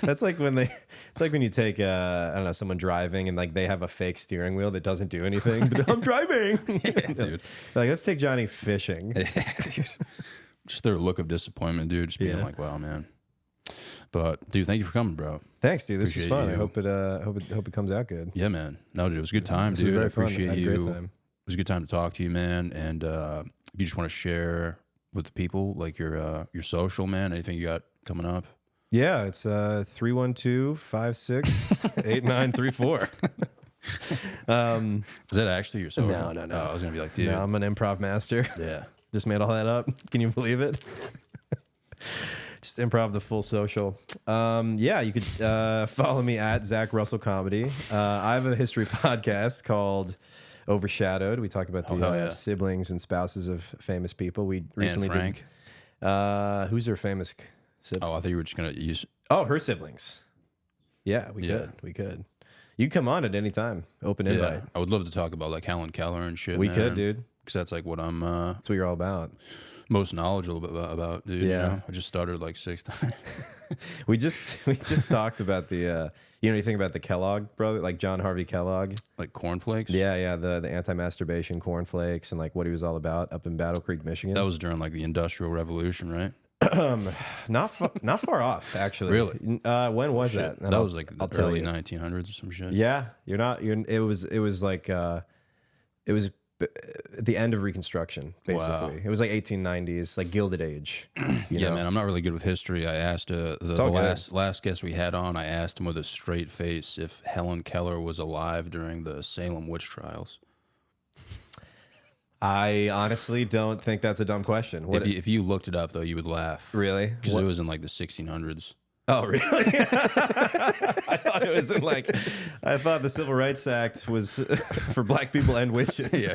That's like when it's like when you take I don't know, someone driving and like they have a fake steering wheel that doesn't do anything, but I'm driving. Yeah, dude. Like, let's take Johnny fishing. Dude. Just their look of disappointment, dude. Just being like, wow, man. But dude, thank you for coming, bro. Thanks, dude. This was Appreciate fun. you. I hope it comes out good. Yeah, man. No, dude, it was a good time, This was dude. I very fun. appreciate I had a you. great time. It was a good time to talk to you, man. And if you just want to share with the people, like your social, man, anything you got coming up? Yeah, it's 312-56-8934. Is that actually your social? No. Oh, I was gonna be like, dude. No, I'm an improv master. Yeah. Just made all that up. Can you believe it? Just improv the full social. Yeah, you could follow me at Zach Russell Comedy. I have a history podcast called Overshadowed. We talk about the siblings and spouses of famous people. We recently Anne Frank. did. Who's their famous sibling? Oh, I thought you were just gonna use. Oh, her siblings. Yeah, we could. You can come on at any time. Open invite. Yeah, I would love to talk about like Helen Keller and shit. We man. could, dude. Because that's like what I'm That's what you're all about. most knowledgeable about, dude. Yeah. You know? I just started like 6 times. We just talked about the you think about the Kellogg brother, like John Harvey Kellogg. Like cornflakes. Yeah, the anti-masturbation cornflakes and like what he was all about up in Battle Creek, Michigan. That was during like the Industrial Revolution, right? Not far off, actually. Really? When was that? That was like the early 1900s or some shit. Yeah, it was like it was at the end of Reconstruction, basically. Wow. It was like 1890s, like Gilded Age. Yeah, man, I'm not really good with history. I asked the last guest we had on, I asked him with a straight face if Helen Keller was alive during the Salem witch trials. I honestly don't think that's a dumb question. If you looked it up, though, you would laugh. Really? Because it was in like the 1600s. Oh, really? I thought it was like, I thought the Civil Rights Act was for black people and witches. Yeah.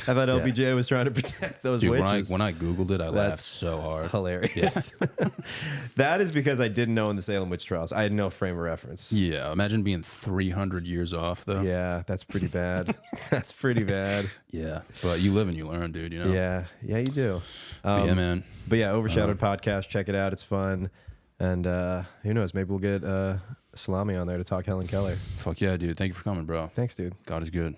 I thought LBJ was trying to protect those Dude, witches. when I Googled it, I laughed That's so hard. Hilarious. That is because I didn't know in the Salem witch trials. I had no frame of reference. Yeah, imagine being 300 years off, though. Yeah, that's pretty bad. That's pretty bad. Yeah, but you live and you learn, dude, you know? Yeah, you do. But yeah, man. But yeah, Overshadowed podcast. Check it out. It's fun. And who knows? Maybe we'll get Salami on there to talk Helen Keller. Fuck yeah, dude. Thank you for coming, bro. Thanks, dude. God is good.